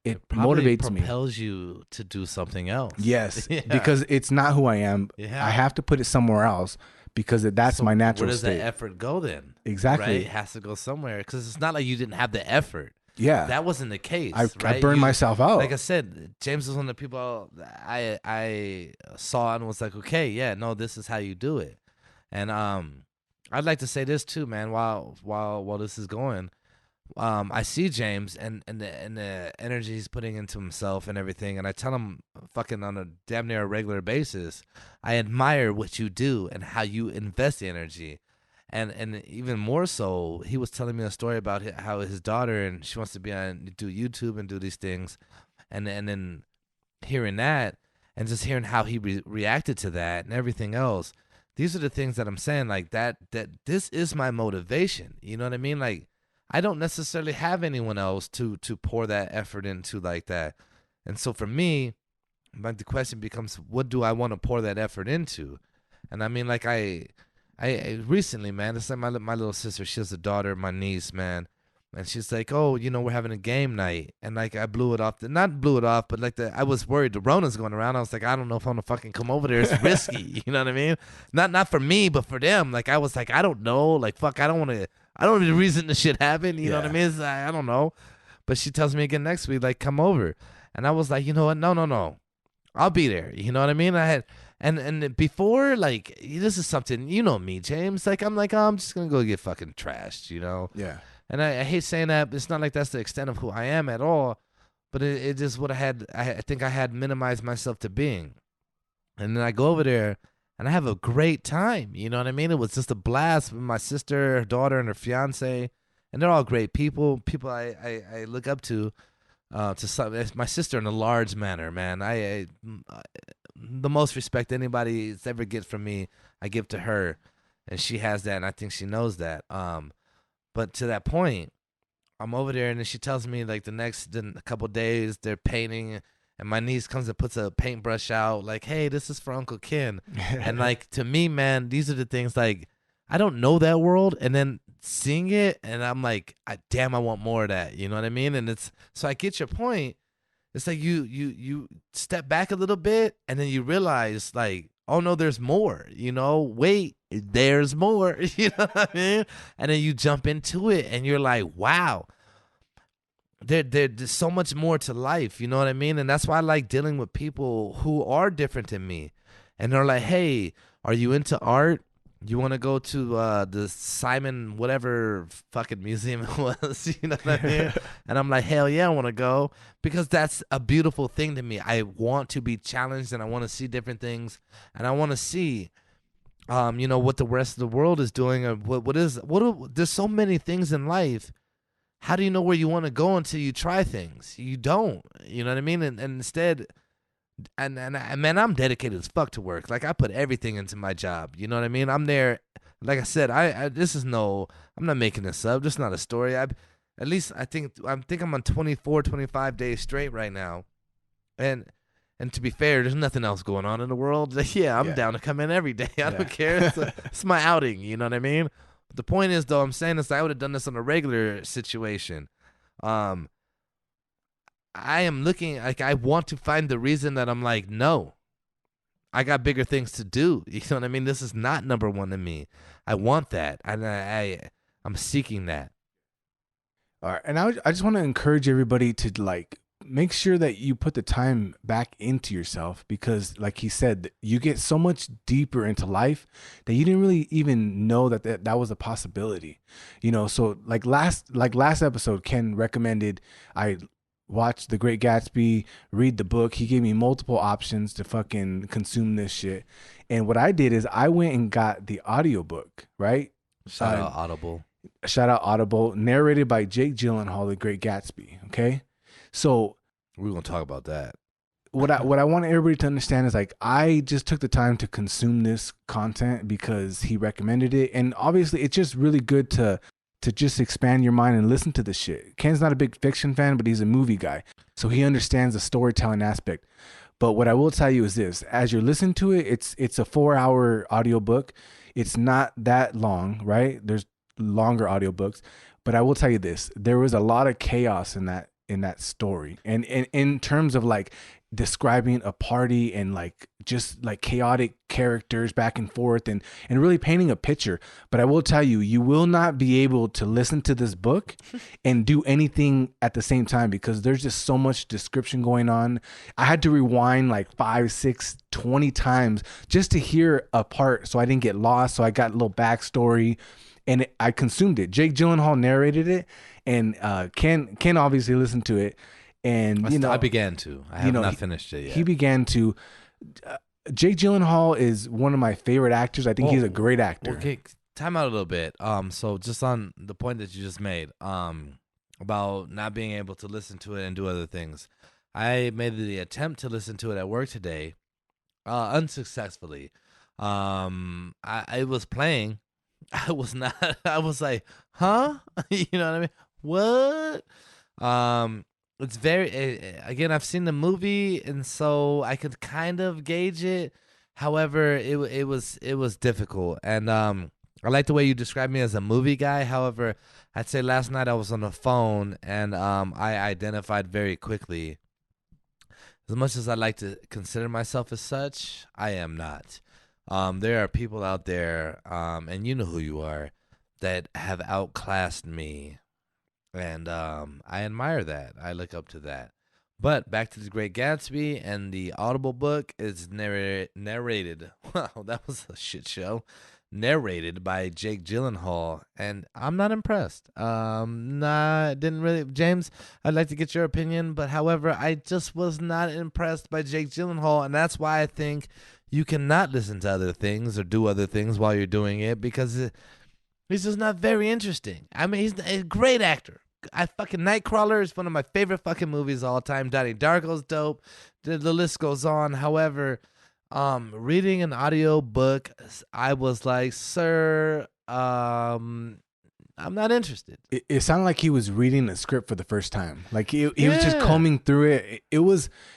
it motivates me. Propels you to do something else. Yes, because it's not who I am. Yeah. I have to put it somewhere else, because that's my natural state. Where does that effort go then? Exactly. Right? It has to go somewhere, because it's not like you didn't have the effort. Yeah. That wasn't the case. I burned myself out. Like I said, James was one of the people I saw and was like, okay, yeah, no, this is how you do it. And I'd like to say this too, man, while this is going. I see James and the energy he's putting into himself and everything, and I tell him fucking on a damn near a regular basis, I admire what you do and how you invest the energy. And even more so, he was telling me a story about how his daughter, and she wants to do YouTube and do these things, and then hearing that and just hearing how he reacted to that and everything else. These are the things that I'm saying, like that this is my motivation. You know what I mean? Like, I don't necessarily have anyone else to pour that effort into like that. And so for me, like the question becomes, what do I want to pour that effort into? And I mean, like I recently, man, it's like my little sister. She has a daughter, my niece, man, and she's like, oh, we're having a game night, and like I blew it off. Not blew it off, but like I was worried the Rona's going around. I was like, I don't know if I'm gonna fucking come over there. It's risky, you know what I mean? Not for me, but for them. Like I was like, I don't know, like fuck, I don't want to. I don't need a reason this shit happen. You know what I Yeah. mean? I don't know. But she tells me again next week, like, come over. And I was like, you know what? No, no, no. I'll be there. You know what I mean? I had and before, like, this is something, you know me, James. Like I'm like, oh, I'm just gonna go get fucking trashed, you know? Yeah. And I hate saying that, but it's not like that's the extent of who I am at all. But it just what I think I had minimized myself to being. And then I go over there and I have a great time. You know what I mean? It was just a blast with my sister, her daughter, and her fiance. And they're all great people, people I look up to some, my sister in a large manner, man. The most respect anybody's ever get from me, I give to her, and she has that, and I think she knows that. But to that point, I'm over there, and then she tells me like a couple days they're painting, and my niece comes and puts a paintbrush out, like, "Hey, this is for Uncle Ken," and like to me, man, these are the things like I don't know that world, and then seeing it, and I'm like, damn, I want more of that. You know what I mean? And it's so I get your point. It's like you step back a little bit, and then you realize like, oh no, there's more. Wait, there's more. You know what I mean? And then you jump into it, and you're like, wow, there's so much more to life. You know what I mean? And that's why I like dealing with people who are different than me, and they're like, hey, are you into art? You want to go to the Simon whatever fucking museum it was, you know what I mean? And I'm like, hell yeah, I want to go because that's a beautiful thing to me. I want to be challenged and I want to see different things and I want to see, what the rest of the world is doing or there's so many things in life. How do you know where you want to go until you try things? You don't, you know what I mean? And instead, man, I'm dedicated as fuck to work. Like I put everything into my job. You know what I mean? I'm there. Like I said, I'm not making this up. This is not a story. I think I'm on 24, 25 days straight right now. And to be fair, there's nothing else going on in the world. Yeah, I'm Yeah. down to come in every day. I Yeah. don't care. It's my outing. You know what I mean? But the point is, though, I'm saying this. I would have done this on a regular situation. Um, I am looking like I want to find the reason that I'm like, no, I got bigger things to do. You know what I mean? This is not number one to me. I want that, and I'm seeking that. All right. And I just want to encourage everybody to like make sure that you put the time back into yourself because like he said, you get so much deeper into life that you didn't really even know that was a possibility. So like last episode, Ken recommended I watch The Great Gatsby, read the book. He gave me multiple options to fucking consume this shit. And what I did is I went and got the audiobook, right? Shout out Audible. Shout out Audible, narrated by Jake Gyllenhaal, The Great Gatsby. Okay. So we're gonna talk about that. What I want everybody to understand is like I just took the time to consume this content because he recommended it. And obviously it's just really good to just expand your mind and listen to this shit. Ken's not a big fiction fan, but he's a movie guy. So he understands the storytelling aspect. But what I will tell you is this, as you're listening to it, it's a 4-hour audiobook. It's not that long, right? There's longer audiobooks. But I will tell you this, there was a lot of chaos in that story. And in terms of like describing a party and like just like chaotic characters back and forth and really painting a picture. But I will tell you, you will not be able to listen to this book and do anything at the same time because there's just so much description going on. I had to rewind like 5, 6, 20 times just to hear a part so I didn't get lost. So I got a little backstory and I consumed it. Jake Gyllenhaal narrated it and Ken obviously listened to it. And I began to. I have not finished it yet. He began to. Jake Gyllenhaal is one of my favorite actors. I think he's a great actor. Okay, time out a little bit. So just on the point that you just made, about not being able to listen to it and do other things, I made the attempt to listen to it at work today, unsuccessfully. I was playing, I was not. I was like, huh? You know what I mean? What? It's very. Again, I've seen the movie, and so I could kind of gauge it. However, it was difficult, and I like the way you described me as a movie guy. However, I'd say last night I was on the phone, and I identified very quickly. As much as I like to consider myself as such, I am not. There are people out there, and you know who you are, that have outclassed me, and I admire that. I look up to that. But back to The Great Gatsby, and the Audible book is narrated. Wow, that was a shit show. Narrated by Jake Gyllenhaal, and I'm not impressed. Didn't really. James, I'd like to get your opinion, but however, I just was not impressed by Jake Gyllenhaal, and that's why I think you cannot listen to other things or do other things while you're doing it, because he's just not very interesting. I mean, he's a great actor. I fucking Nightcrawler is one of my favorite fucking movies of all time. Donnie Darko's dope. The list goes on. However, reading an audio book, I was like, sir, I'm not interested. It sounded like he was reading the script for the first time. Like he was just Yeah. combing through it.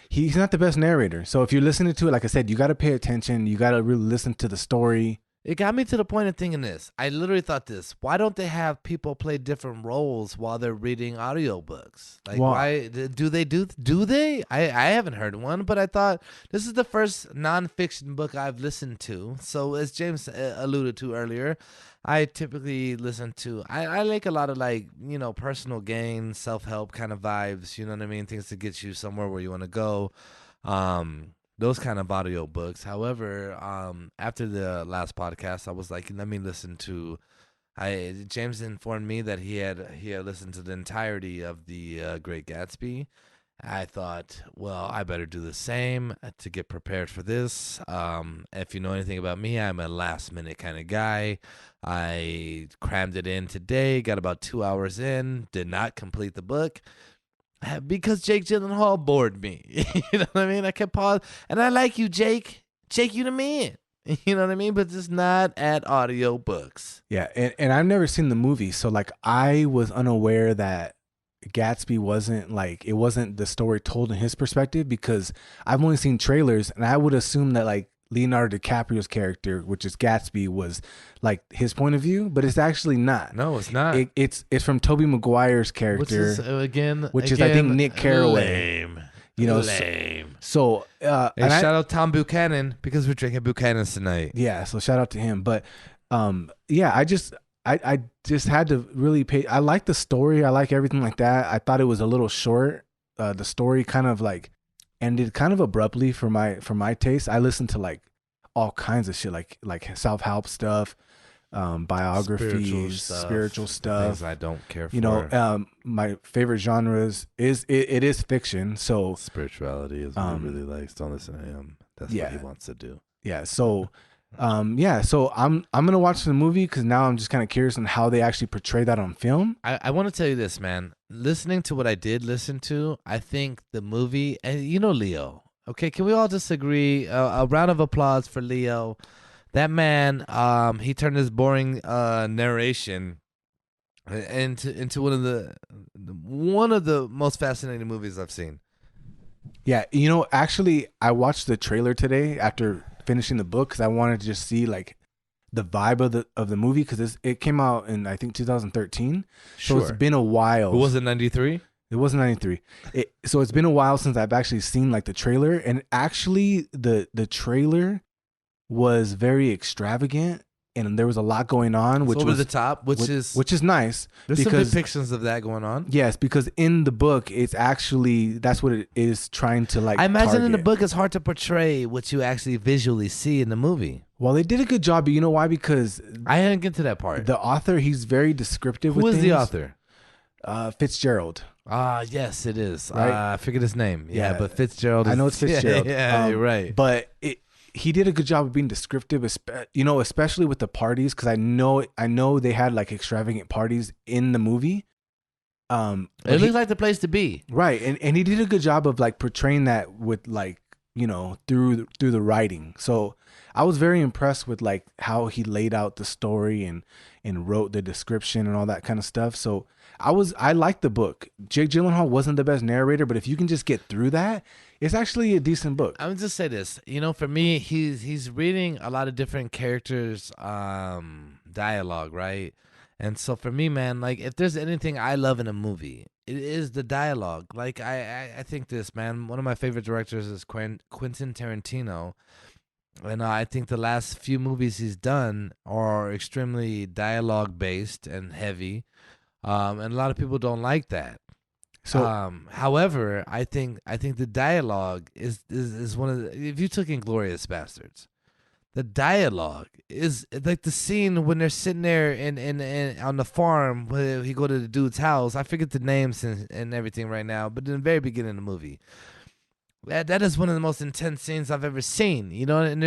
He's not the best narrator. So if you're listening to it, like I said, you got to pay attention. You got to really listen to the story. It got me to the point of thinking this. I literally thought this. Why don't they have people play different roles while they're reading audiobooks? Like, Well, why do they? I haven't heard one, but I thought this is the first nonfiction book I've listened to. So as James alluded to earlier, I typically listen to, I like a lot of like, personal gain, self-help kind of vibes, you know what I mean? Things to get you somewhere where you want to go. Those kind of audio books. However, after the last podcast, I was like, let me listen to. James informed me that he had listened to the entirety of the Great Gatsby. I thought, well, I better do the same to get prepared for this. If you know anything about me, I'm a last minute kind of guy. I crammed it in today, got about 2 hours in, did not complete the book. Because Jake Gyllenhaal bored me. You know what I mean? I kept pausing. And I like you, Jake. Jake, you the man. You know what I mean? But just not at audio books. yeah, and I've never seen the movie, so like I was unaware that Gatsby it wasn't the story told in his perspective, because I've only seen trailers, and I would assume that like Leonardo DiCaprio's character, which is Gatsby, was like his point of view, but it's actually not. No, it's not. It's from Tobey Maguire's character, which is I think Nick Carraway. Lame. Lame. So shout out Tom Buchanan, because we're drinking Buchanan's tonight. Yeah, so shout out to him. But I just had to really pay. I like the story. I like everything like that. I thought it was a little short. The story kind of like ended kind of abruptly for my taste. I listened to like all kinds of shit, like self-help stuff, biographies, spiritual stuff. Things I don't care for. My favorite genres is fiction. So spirituality is what he really likes. Don't listen to him. That's what he wants to do. Yeah. So so I'm gonna watch the movie, because now I'm just kind of curious on how they actually portray that on film. I want to tell you this, man. Listening to what I did listen to, I think the movie, and Leo. Okay, can we all just agree? A round of applause for Leo. That man, he turned his boring narration into one of the most fascinating movies I've seen. Yeah, actually, I watched the trailer today after finishing the book, because I wanted to just see like the vibe of the movie, because it came out in I think 2013. Sure. So it's been a while. It wasn't 93. It wasn't 93. So it's been a while since I've actually seen like the trailer, and actually the trailer was very extravagant, and there was a lot going on, which over was the top, which is nice. There's some depictions of that going on. Yes, because in the book, it's actually that's what it is trying to like. I imagine target. in the book it's hard to portray what you actually visually see in the movie. Well, they did a good job, but you know why? Because I didn't get to that part. The author, he's very descriptive. Who with is things. the author? Fitzgerald. Yes, it is. Right? I forget his name. Yeah, but Fitzgerald. I know it's Fitzgerald. Yeah, you're right. But he did a good job of being descriptive, especially with the parties, because I know they had like extravagant parties in the movie. It looks like the place to be. Right, and he did a good job of like portraying that with like through the writing. So I was very impressed with like how he laid out the story and wrote the description and all that kind of stuff. So I liked the book. Jake Gyllenhaal wasn't the best narrator, but if you can just get through that, it's actually a decent book. I would just say this, for me, he's reading a lot of different characters' dialogue, right? And so for me, man, like if there's anything I love in a movie, it is the dialogue. Like I think this, man. One of my favorite directors is Quentin Tarantino, and I think the last few movies he's done are extremely dialogue based and heavy, and a lot of people don't like that. So However, I think the dialogue is one of the, if you took Inglorious Bastards, the dialogue is like the scene when they're sitting there in on the farm where he go to the dude's house. I forget the names and everything right now, but in the very beginning of the movie, that is one of the most intense scenes I've ever seen. And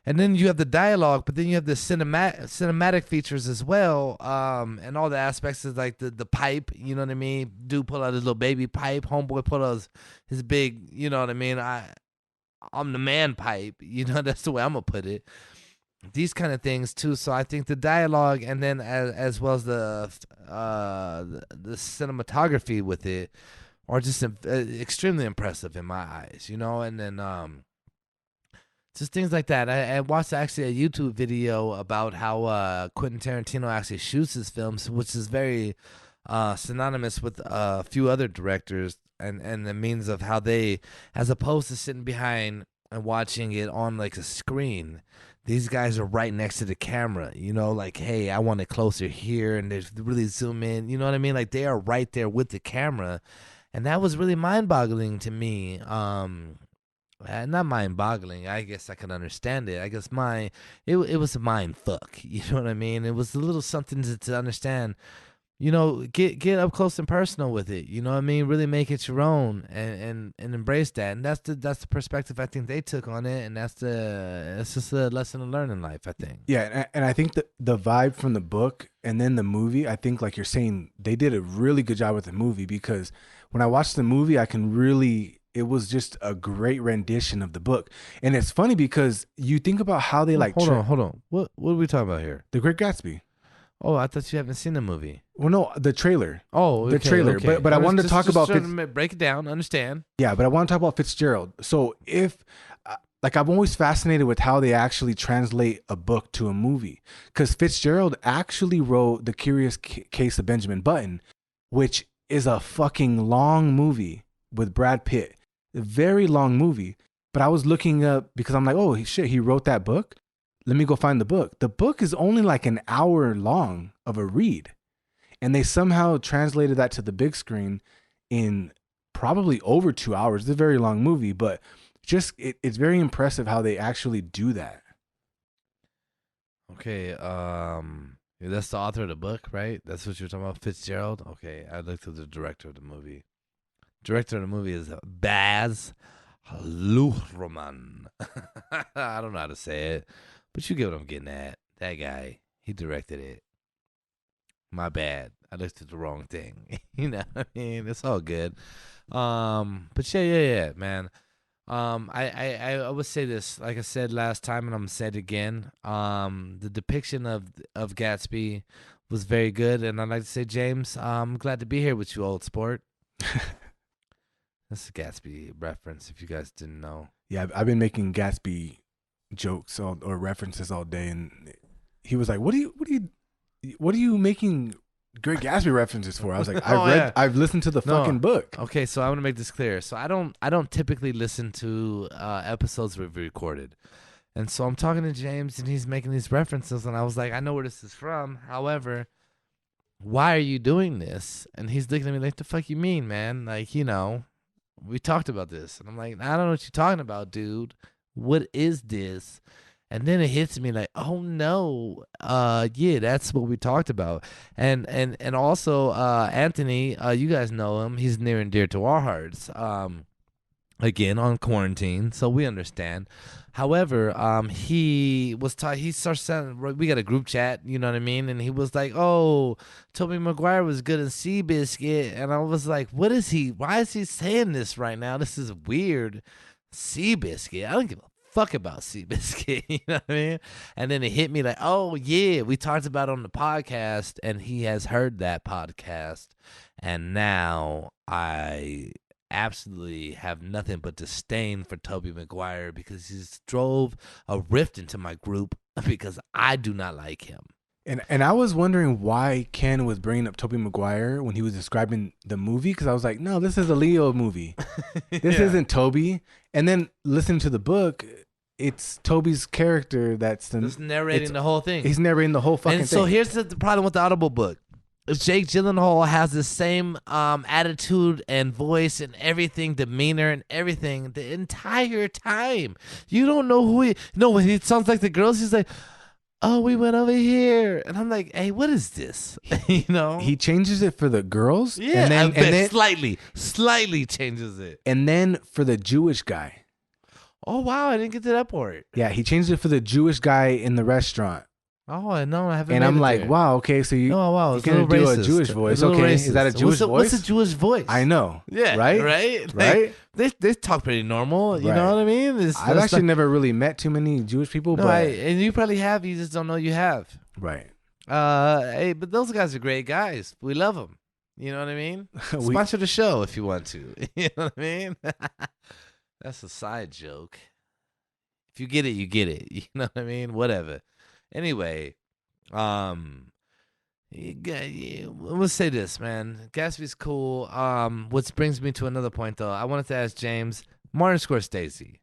then you have the dialogue, but then you have the cinematic features as well, and all the aspects of like the pipe. You know what I mean? Dude pull out his little baby pipe. Homeboy pull out his big. You know what I mean? I'm the man pipe. That's the way I'm gonna put it. These kind of things too. So I think the dialogue, and then as well as the cinematography with it, are just extremely impressive in my eyes. And then just things like that. I watched actually a YouTube video about how Quentin Tarantino actually shoots his films, which is very synonymous with a few other directors, and the means of how they, as opposed to sitting behind and watching it on like a screen, these guys are right next to the camera, like, hey, I want it closer here, and they really zoom in, you know what I mean? Like they are right there with the camera, and that was really mind-boggling to me. Not mind-boggling. I guess I can understand it. I guess it was a mind fuck. You know what I mean? It was a little something to understand. Get up close and personal with it. You know what I mean? Really make it your own and embrace that. And that's the perspective I think they took on it. And it's just a lesson to learn in life, I think. Yeah, and I think the vibe from the book and then the movie, I think like you're saying, they did a really good job with the movie, because when I watched the movie, it was just a great rendition of the book. And it's funny because you think about how they Hold on. What are we talking about here? The Great Gatsby. Oh, I thought you haven't seen the movie. Well, no, the trailer. Oh, okay, the trailer. Okay. But I wanted to talk about break it down. Understand? Yeah, but I want to talk about Fitzgerald. So if like I'm always fascinated with how they actually translate a book to a movie, because Fitzgerald actually wrote The Curious Case of Benjamin Button, which is a fucking long movie with Brad Pitt. A very long movie. But I was looking up because I'm like, oh shit, he wrote that book. Let me go find the book. The book is only like an hour long of a read. And they somehow translated that to the big screen in probably over 2 hours. It's a very long movie, but just it's very impressive how they actually do that. Okay, that's the author of the book, right? That's what you're talking about, Fitzgerald? Okay, I looked at the director of the movie. Director of the movie is Baz Luhrmann. I don't know how to say it, but you get what I'm getting at. That guy, he directed it. My bad. I looked at the wrong thing. You know what I mean? It's all good. But yeah, man. I would say this, like I said last time, and I'm gonna say it again. The depiction of Gatsby was very good, and I'd like to say, James, I'm glad to be here with you, old sport. That's a Gatsby reference, if you guys didn't know. Yeah, I've been making Gatsby jokes or references all day, and he was like, "What are you making Great Gatsby references for?" I was like, I've listened to the fucking book. Okay, so I want to make this clear. So I don't typically listen to episodes we've recorded, and so I'm talking to James, and he's making these references, and I was like, I know where this is from. However, why are you doing this? And he's looking at me like, the fuck you mean, man? Like, we talked about this. And I'm like, I don't know what you're talking about, dude. What is this? And then it hits me like, oh no, yeah, that's what we talked about. And also, Anthony, you guys know him. He's near and dear to our hearts. Again, on quarantine, so we understand. However, he starts saying, we got a group chat, you know what I mean? And he was like, oh, Tobey Maguire was good in Seabiscuit. And I was like, why is he saying this right now? This is weird. Seabiscuit. I don't give a fuck about Seabiscuit. You know what I mean? And then it hit me like, oh yeah, we talked about it on the podcast, and he has heard that podcast, and now I absolutely have nothing but disdain for Tobey Maguire because he's drove a rift into my group because I do not like him. And I was wondering why Ken was bringing up Tobey Maguire when he was describing the movie, because I was like, no, this is a Leo movie. This isn't Tobey. And then listening to the book, it's Tobey's character that's narrating the whole thing. He's narrating the whole fucking thing. And so here's the problem with the Audible book. Jake Gyllenhaal has the same attitude and voice and everything, demeanor and everything the entire time. You don't know who he... No, when he sounds like the girls, he's like... Oh, we went over here, and I'm like, "Hey, what is this?" You know. He changes it for the girls, yeah, and then slightly changes it, and then for the Jewish guy. Oh wow, I didn't get to that part. Yeah, he changed it for the Jewish guy in the restaurant. Oh, no, I haven't. And I'm like, there. wow, okay, so you're gonna do racist. a Jewish voice, okay? Racist. Is that a Jewish voice? What's a Jewish voice? I know. Yeah, right. Like, they talk pretty normal. You know what I mean? I've actually never really met too many Jewish people, and you probably have. You just don't know you have. Right. Hey, but those guys are great guys. We love them. You know what I mean? Sponsor the show if you want to. You know what I mean? That's a side joke. If you get it, you get it. You know what I mean? Whatever. Anyway. Let's say this, man. Gatsby's cool. Which brings me to another point, though. I wanted to ask James, Martin Scorsese.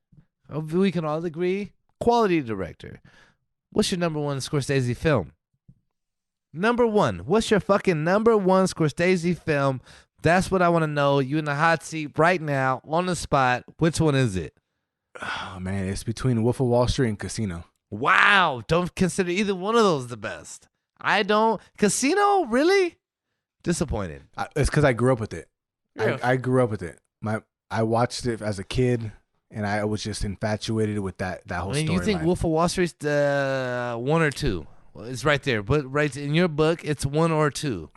We can all agree, quality director. What's your number one Scorsese film? Number one. What's your fucking number one Scorsese film? That's what I want to know. You in the hot seat right now, on the spot. Which one is it? Oh man, it's between Wolf of Wall Street and Casino. Wow, don't consider either one of those the best. I don't. Casino, really? Disappointed. It's because I grew up with it. Yeah. I grew up with it. I watched it as a kid, and I was just infatuated with that whole story. You think Wolf of Wall Street's one or two? Well, it's right there, but right in your book, it's one or two.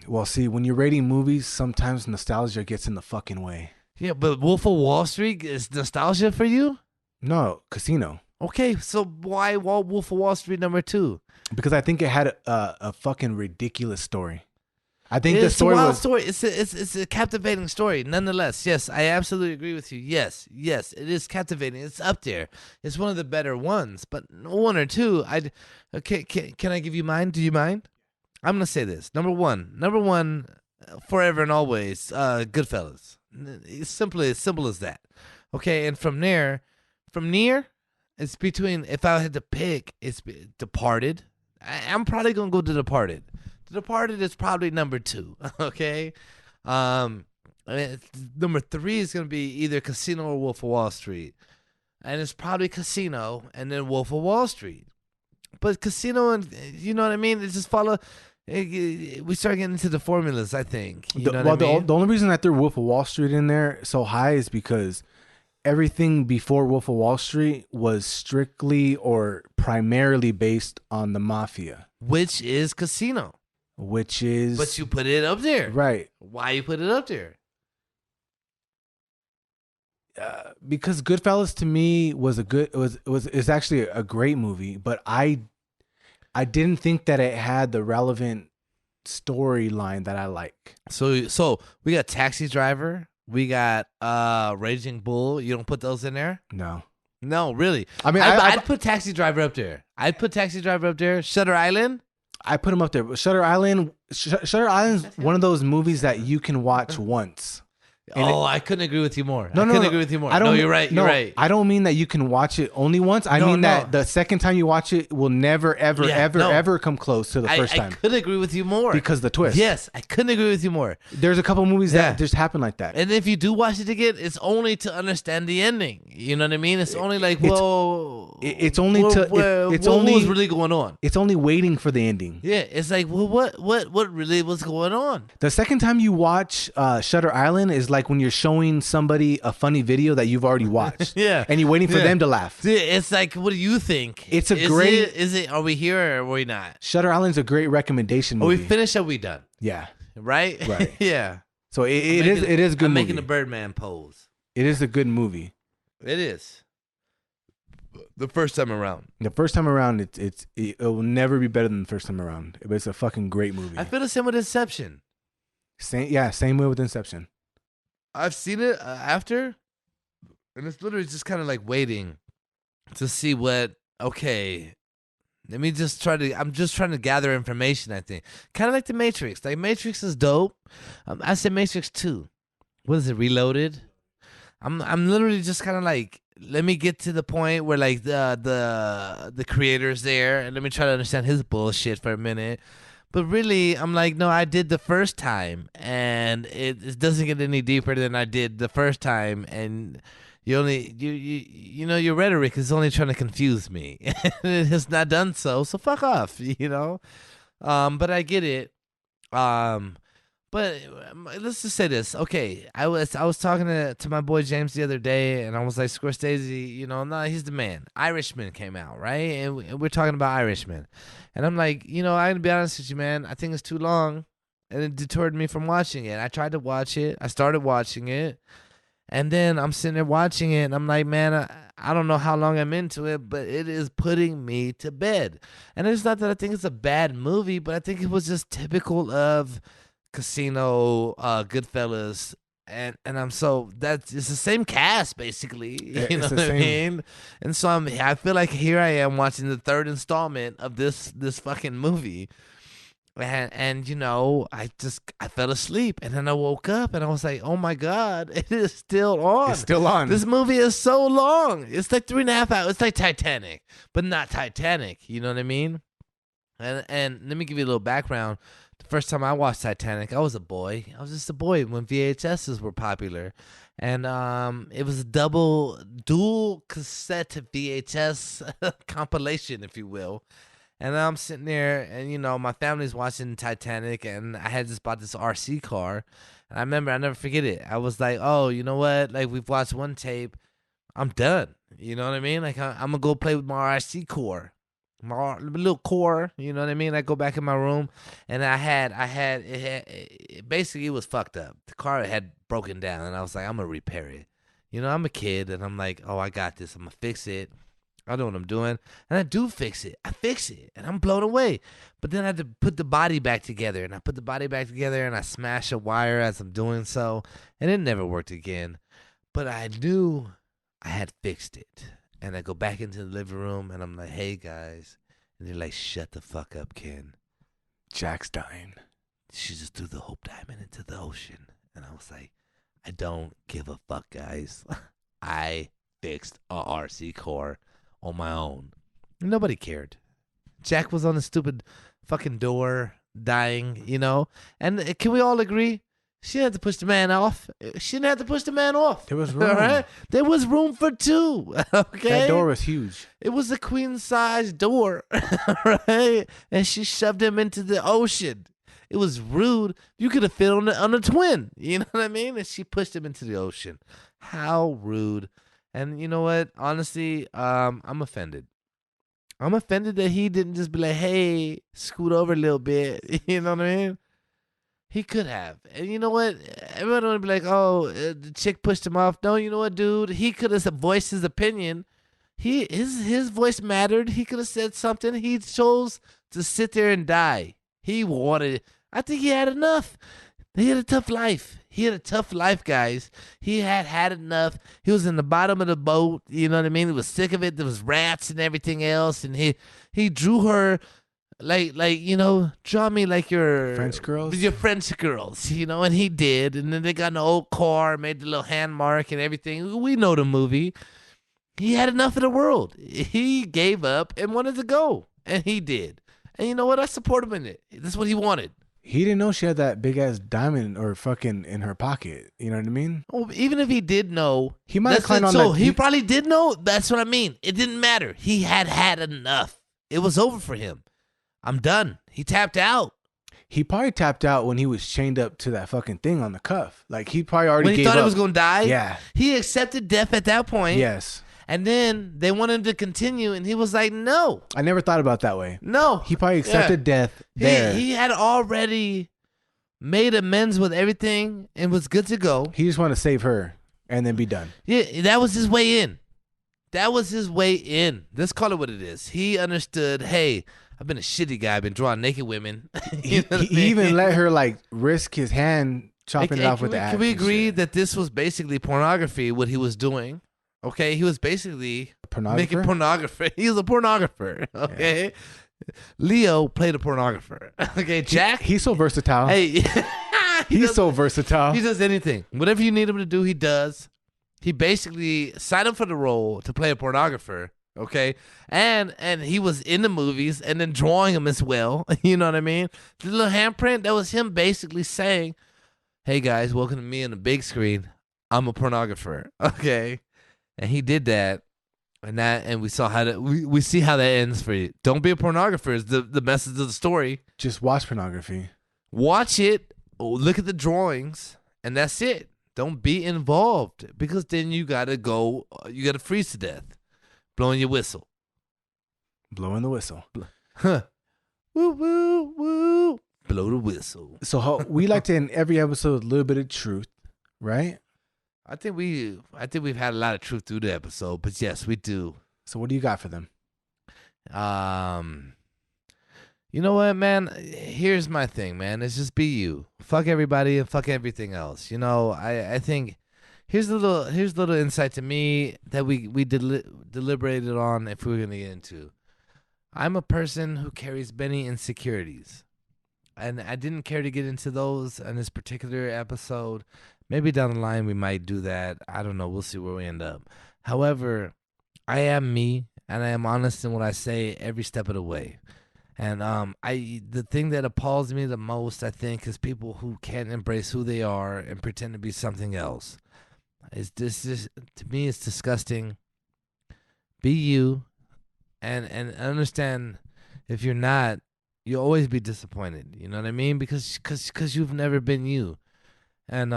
Well, see, when you're rating movies, sometimes nostalgia gets in the fucking way. Yeah, but Wolf of Wall Street is nostalgia for you? No, Casino. Okay, so why Wolf of Wall Street number two? Because I think it had a fucking ridiculous story. I think the It's story a wild was story. It's a captivating story. Nonetheless, yes, I absolutely agree with you. Yes, it is captivating. It's up there. It's one of the better ones. But one or two, can I give you mine? Do you mind? I'm gonna say this. Number one, forever and always. Goodfellas. It's simple as that. Okay, and from near, it's between. If I had to pick, it's Departed. I'm probably gonna go to Departed. The Departed is probably number two. Okay, number three is gonna be either Casino or Wolf of Wall Street, and it's probably Casino and then Wolf of Wall Street. But Casino and you know what I mean. It just follow. We start getting into the formulas. I think. The only reason I threw Wolf of Wall Street in there so high is because everything before Wolf of Wall Street was strictly or primarily based on the mafia, which is Casino. Which is, but you put it up there, right? Why you put it up there? Because Goodfellas to me is actually a great movie, but I didn't think that it had the relevant storyline that I like. So we got Taxi Driver, we got Raging Bull. You don't put those in there? No, really. I mean, I'd put Taxi Driver up there. Shutter Island. I put them up there. But Shutter Island's one of those movies that you can watch once. I couldn't agree with you more. No, You're right. I don't mean that you can watch it only once. I mean that the second time you watch it will never, ever come close to the first time. I couldn't agree with you more. Because the twist. Yes, I couldn't agree with you more. There's a couple movies that just happen like that. And if you do watch it again, it's only to understand the ending. You know what I mean? It's only like, whoa. It's only what was really going on? It's only waiting for the ending. Yeah, it's like, well, what really was going on? The second time you watch Shutter Island is like when you're showing somebody a funny video that you've already watched. Yeah. And you're waiting for them to laugh. It's like, what do you think? It's are we here or are we not? Shutter Island's a great recommendation movie. Are we finished or are we done? Yeah. Right? Right. Yeah. So it is a good movie. I'm making the Birdman pose. It is a good movie. It is. The first time around. The first time around, it will never be better than the first time around. But it's a fucking great movie. I feel the same with Inception. Same way with Inception. I've seen it after, and it's literally just kind of like waiting to see what. Okay, let me just try to. I'm just trying to gather information. I think kind of like the Matrix. Like Matrix is dope. I said Matrix 2. What is it? Reloaded. I'm literally just kind of like, let me get to the point where like the creator's there, and let me try to understand his bullshit for a minute. But really, I'm like, no, I did the first time, and it doesn't get any deeper than I did the first time, and you know your rhetoric is only trying to confuse me. It has not done so fuck off, you know. But I get it. But let's just say this. Okay, I was talking to my boy James the other day, and I was like, Scorsese, you know, no, he's the man. Irishman came out, right? And we're talking about Irishman. And I'm like, you know, I'm going to be honest with you, man. I think it's too long, and it deterred me from watching it. I tried to watch it. I started watching it, and then I'm sitting there watching it, and I'm like, man, I don't know how long I'm into it, but it is putting me to bed. And it's not that I think it's a bad movie, but I think it was just typical of Casino, Goodfellas, and I'm so it's the same cast basically. You know what I mean? And so I feel like here I am watching the third installment of this fucking movie, and you know I fell asleep, and then I woke up and I was like, oh my god, it is still on. It's still on. This movie is so long. It's like 3.5 hours. It's like Titanic, but not Titanic. You know what I mean? And let me give you a little background. The first time I watched Titanic, I was a boy. I was just a boy when VHSs were popular. And it was a dual cassette VHS compilation, if you will. And I'm sitting there, and, you know, my family's watching Titanic, and I had just bought this RC car. And I remember, I'll never forget it. I was like, oh, you know what? Like, we've watched one tape. I'm done. You know what I mean? Like, I'm going to go play with my RC core. My little core, you know what I mean? I go back in my room, and it basically, it was fucked up. The car had broken down, and I was like, I'm gonna repair it. You know, I'm a kid, and I'm like, oh, I got this. I'm gonna fix it. I know what I'm doing, and I do fix it. I fix it, and I'm blown away. But then I had to put the body back together, and I put the body back together, and I smash a wire as I'm doing so, and it never worked again. But I knew I had fixed it. And I go back into the living room, and I'm like, hey, guys. And they're like, shut the fuck up, Ken. Jack's dying. She just threw the Hope Diamond into the ocean. And I was like, I don't give a fuck, guys. I fixed a RC core on my own. Nobody cared. Jack was on the stupid fucking door, dying, you know? And can we all agree? She didn't have to push the man off. She didn't have to push the man off. There was room. All right? There was room for two. Okay. That door was huge. It was a queen size door, right? And she shoved him into the ocean. It was rude. You could have fit on the twin. You know what I mean? And she pushed him into the ocean. How rude. And you know what? Honestly, I'm offended. I'm offended that he didn't just be like, hey, scoot over a little bit. You know what I mean? He could have. And you know what? Everyone would be like, oh, the chick pushed him off. No, you know what, dude? He could have voiced his opinion. His voice mattered. He could have said something. He chose to sit there and die. He wanted it. I think he had enough. He had a tough life. He had a tough life, guys. He had enough. He was in the bottom of the boat. You know what I mean? He was sick of it. There was rats and everything else. And he drew her like you know, draw me like your French girls. Your French girls, you know, and he did. And then they got an old car, made the little hand mark and everything. We know the movie. He had enough of the world. He gave up and wanted to go, and he did. And you know what? I support him in it. That's what he wanted. He didn't know she had that big ass diamond or fucking in her pocket. You know what I mean? Oh, even if he did know, he might have climbed on so that. He probably did know. That's what I mean. It didn't matter. He had enough. It was over for him. I'm done. He tapped out. He probably tapped out when he was chained up to that fucking thing on the cuff. Like he probably already when he gave thought up. He was gonna die. Yeah. He accepted death at that point. Yes. And then they wanted him to continue, and he was like, "No." I never thought about that way. No. He probably accepted death there. He had already made amends with everything and was good to go. He just wanted to save her. And then be done. Yeah, that was his way in. That was his way in. Let's call it what it is. He understood, hey, I've been a shitty guy. I've been drawing naked women. You know He what I mean? even let her like risk his hand chopping it off with the axe. Can we and agree shit. that this was basically pornography, what he was doing? Okay, he was basically making Pornographer? pornography. He was a pornographer. Okay, Leo played a pornographer. Okay, Jack. He's so versatile. Hey, He's so versatile. he does anything. Whatever you need him to do, he does. He basically signed up for the role to play a pornographer. Okay, and he was in the movies and then drawing them as well. You know what I mean? The little handprint, that was him basically saying, "Hey guys, welcome to me on the big screen. I'm a pornographer." Okay, and he did that, and we saw how that we see how that ends for you. Don't be a pornographer is the message of the story. Just watch pornography. Watch it, look at the drawings, and that's it. Don't be involved, because then you gotta freeze to death, blowing your whistle. Blowing the whistle. Huh. Woo woo woo. Blow the whistle. So we like to end every episode with a little bit of truth, right? I think we've had a lot of truth through the episode, but yes, we do. So what do you got for them? You know what, man? Here's my thing, man. It's just be you. Fuck everybody and fuck everything else. You know, I think here's a little insight to me that we deliberated on if we were gonna get into. I'm a person who carries many insecurities, and I didn't care to get into those in this particular episode. Maybe down the line we might do that. I don't know. We'll see where we end up. However, I am me, and I am honest in what I say every step of the way. And the thing that appalls me the most, I think, is people who can't embrace who they are and pretend to be something else. To me, it's disgusting. Be you, and understand if you're not, you'll always be disappointed. You know what I mean? Because you've never been you, and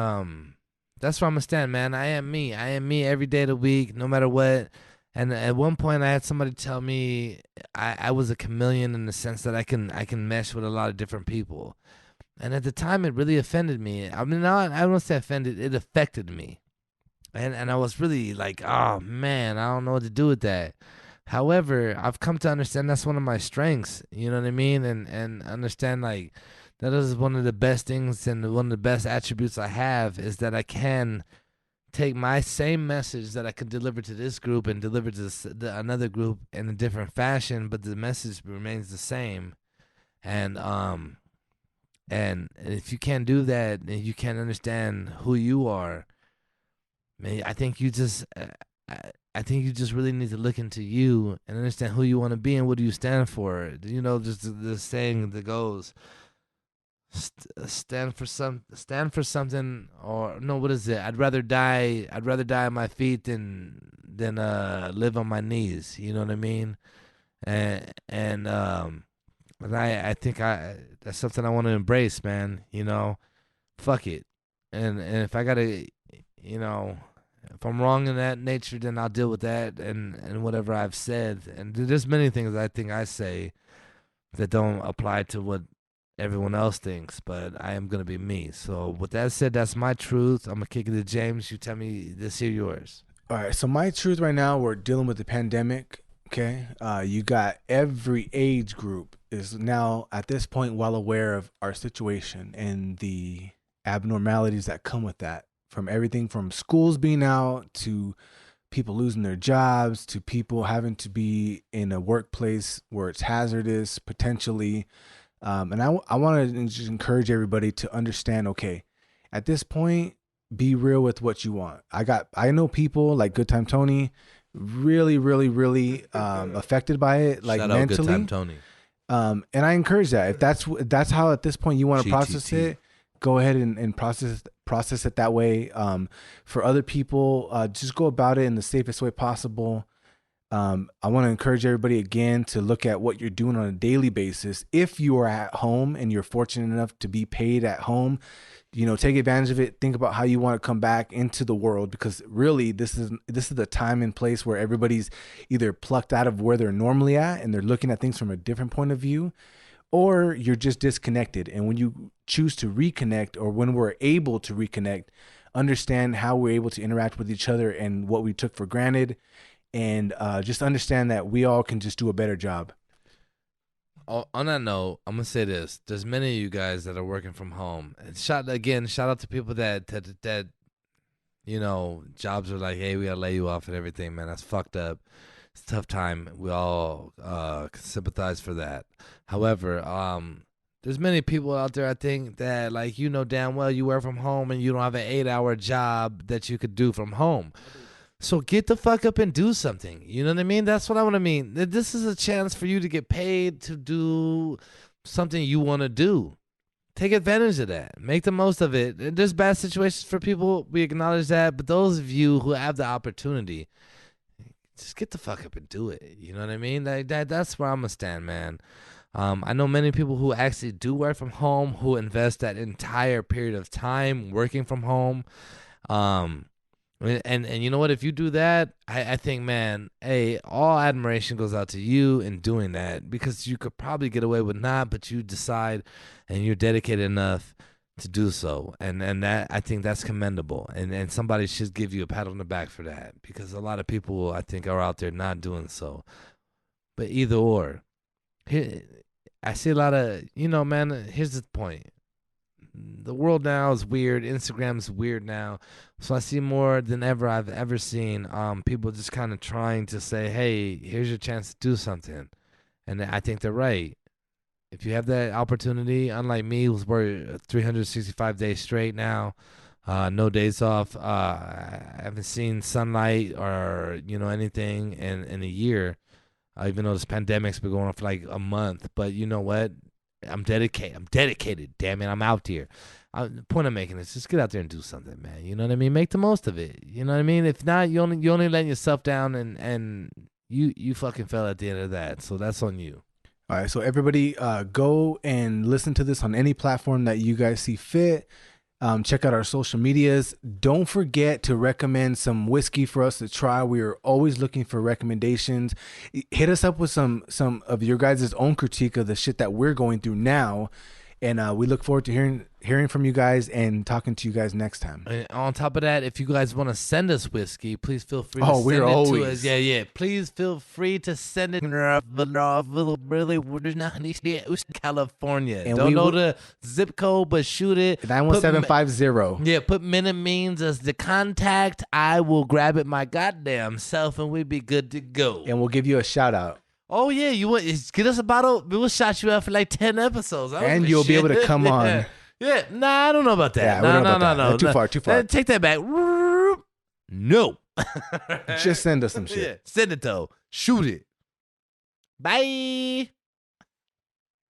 that's where I'm gonna stand, man. I am me. I am me every day of the week, no matter what. And at one point, I had somebody tell me I was a chameleon in the sense that I can mesh with a lot of different people. And at the time, it really offended me. I mean, I don't say offended. It affected me. And I was really like, oh, man, I don't know what to do with that. However, I've come to understand that's one of my strengths. You know what I mean? And understand, like, that is one of the best things and one of the best attributes I have is that I can take my same message that I could deliver to this group and deliver to another group in a different fashion, but the message remains the same. And if you can't do that, and you can't understand who you are, man, I think you just really need to look into you and understand who you want to be and what do you stand for. You know, just the saying that goes, stand for something, or no, what is it? I'd rather die on my feet than live on my knees. You know what I mean? And I think that's something I want to embrace, man. You know, fuck it. And if I gotta, you know, if I'm wrong in that nature, then I'll deal with that and whatever I've said. And there's many things I think I say that don't apply to what everyone else thinks, but I am going to be me. So with that said, that's my truth. I'm going to kick it to James. You tell me this here yours. All right. So my truth right now, we're dealing with the pandemic. Okay. You got every age group is now at this point well aware of our situation and the abnormalities that come with that, from everything from schools being out to people losing their jobs to people having to be in a workplace where it's hazardous potentially. And I want to just encourage everybody to understand, okay, at this point, be real with what you want. I know people like Good Time Tony, really, really, really affected by it, like Shout mentally. Out Good Time Tony. And I encourage that. If that's how at this point you want to process it, go ahead and process it that way. For other people, just go about it in the safest way possible. I want to encourage everybody again to look at what you're doing on a daily basis. If you are at home and you're fortunate enough to be paid at home, you know, take advantage of it. Think about how you want to come back into the world, because really this is the time and place where everybody's either plucked out of where they're normally at and they're looking at things from a different point of view, or you're just disconnected. And when you choose to reconnect, or when we're able to reconnect, understand how we're able to interact with each other and what we took for granted, and just understand that we all can just do a better job. On that note, I'm gonna say this: there's many of you guys that are working from home. And shout out to people that jobs are like, hey, we gotta lay you off and everything, man. That's fucked up. It's a tough time. We all sympathize for that. However, there's many people out there, I think, that like damn well you work from home and you don't have an 8-hour job that you could do from home. So get the fuck up and do something. You know what I mean? That's what I want to mean. This is a chance for you to get paid to do something you want to do. Take advantage of that. Make the most of it. There's bad situations for people. We acknowledge that. But those of you who have the opportunity, just get the fuck up and do it. You know what I mean? That's where I'm going to stand, man. I know many people who actually do work from home, who invest that entire period of time working from home. And you know what? If you do that, I think, man, all admiration goes out to you in doing that, because you could probably get away with not, but you decide and you're dedicated enough to do so. And that, I think that's commendable. And somebody should give you a pat on the back for that, because a lot of people, I think, are out there not doing so. But either or, I see a lot of, man, here's the point. The world now is weird. Instagram's weird now. So I see more than ever I've ever seen people just kind of trying to say, hey, here's your chance to do something. And I think they're right. If you have that opportunity, unlike me, who's worked 365 days straight now, no days off, I haven't seen sunlight or, anything in a year, even though this pandemic's been going on for like a month. But you know what? I'm dedicated. Damn it, I'm out here. The point I'm making is just get out there and do something, man. You know what I mean? Make the most of it. You know what I mean? If not, you only letting yourself down, and you fucking fell at the end of that. So that's on you. All right, so everybody, go and listen to this on any platform that you guys see fit. Check out our social medias. Don't forget to recommend some whiskey for us to try. We are always looking for recommendations. Hit us up with some of your guys' own critique of the shit that we're going through now. And we look forward to hearing from you guys and talking to you guys next time. And on top of that, if you guys want to send us whiskey, please feel free to we're send it always. to us. Yeah. Please feel free to send it California. And don't know the zip code, but shoot it. 91750. Yeah, put Men and Means as the contact. I will grab it my goddamn self, and we'd be good to go. And we'll give you a shout out. Oh, yeah, you want get us a bottle? We'll shout you out for like 10 episodes. And you'll be able to come on. Yeah, nah, I don't know about that. Yeah, no. Too far. Take that back. No. Just send us some shit. Yeah, send it, though. Shoot it. Bye.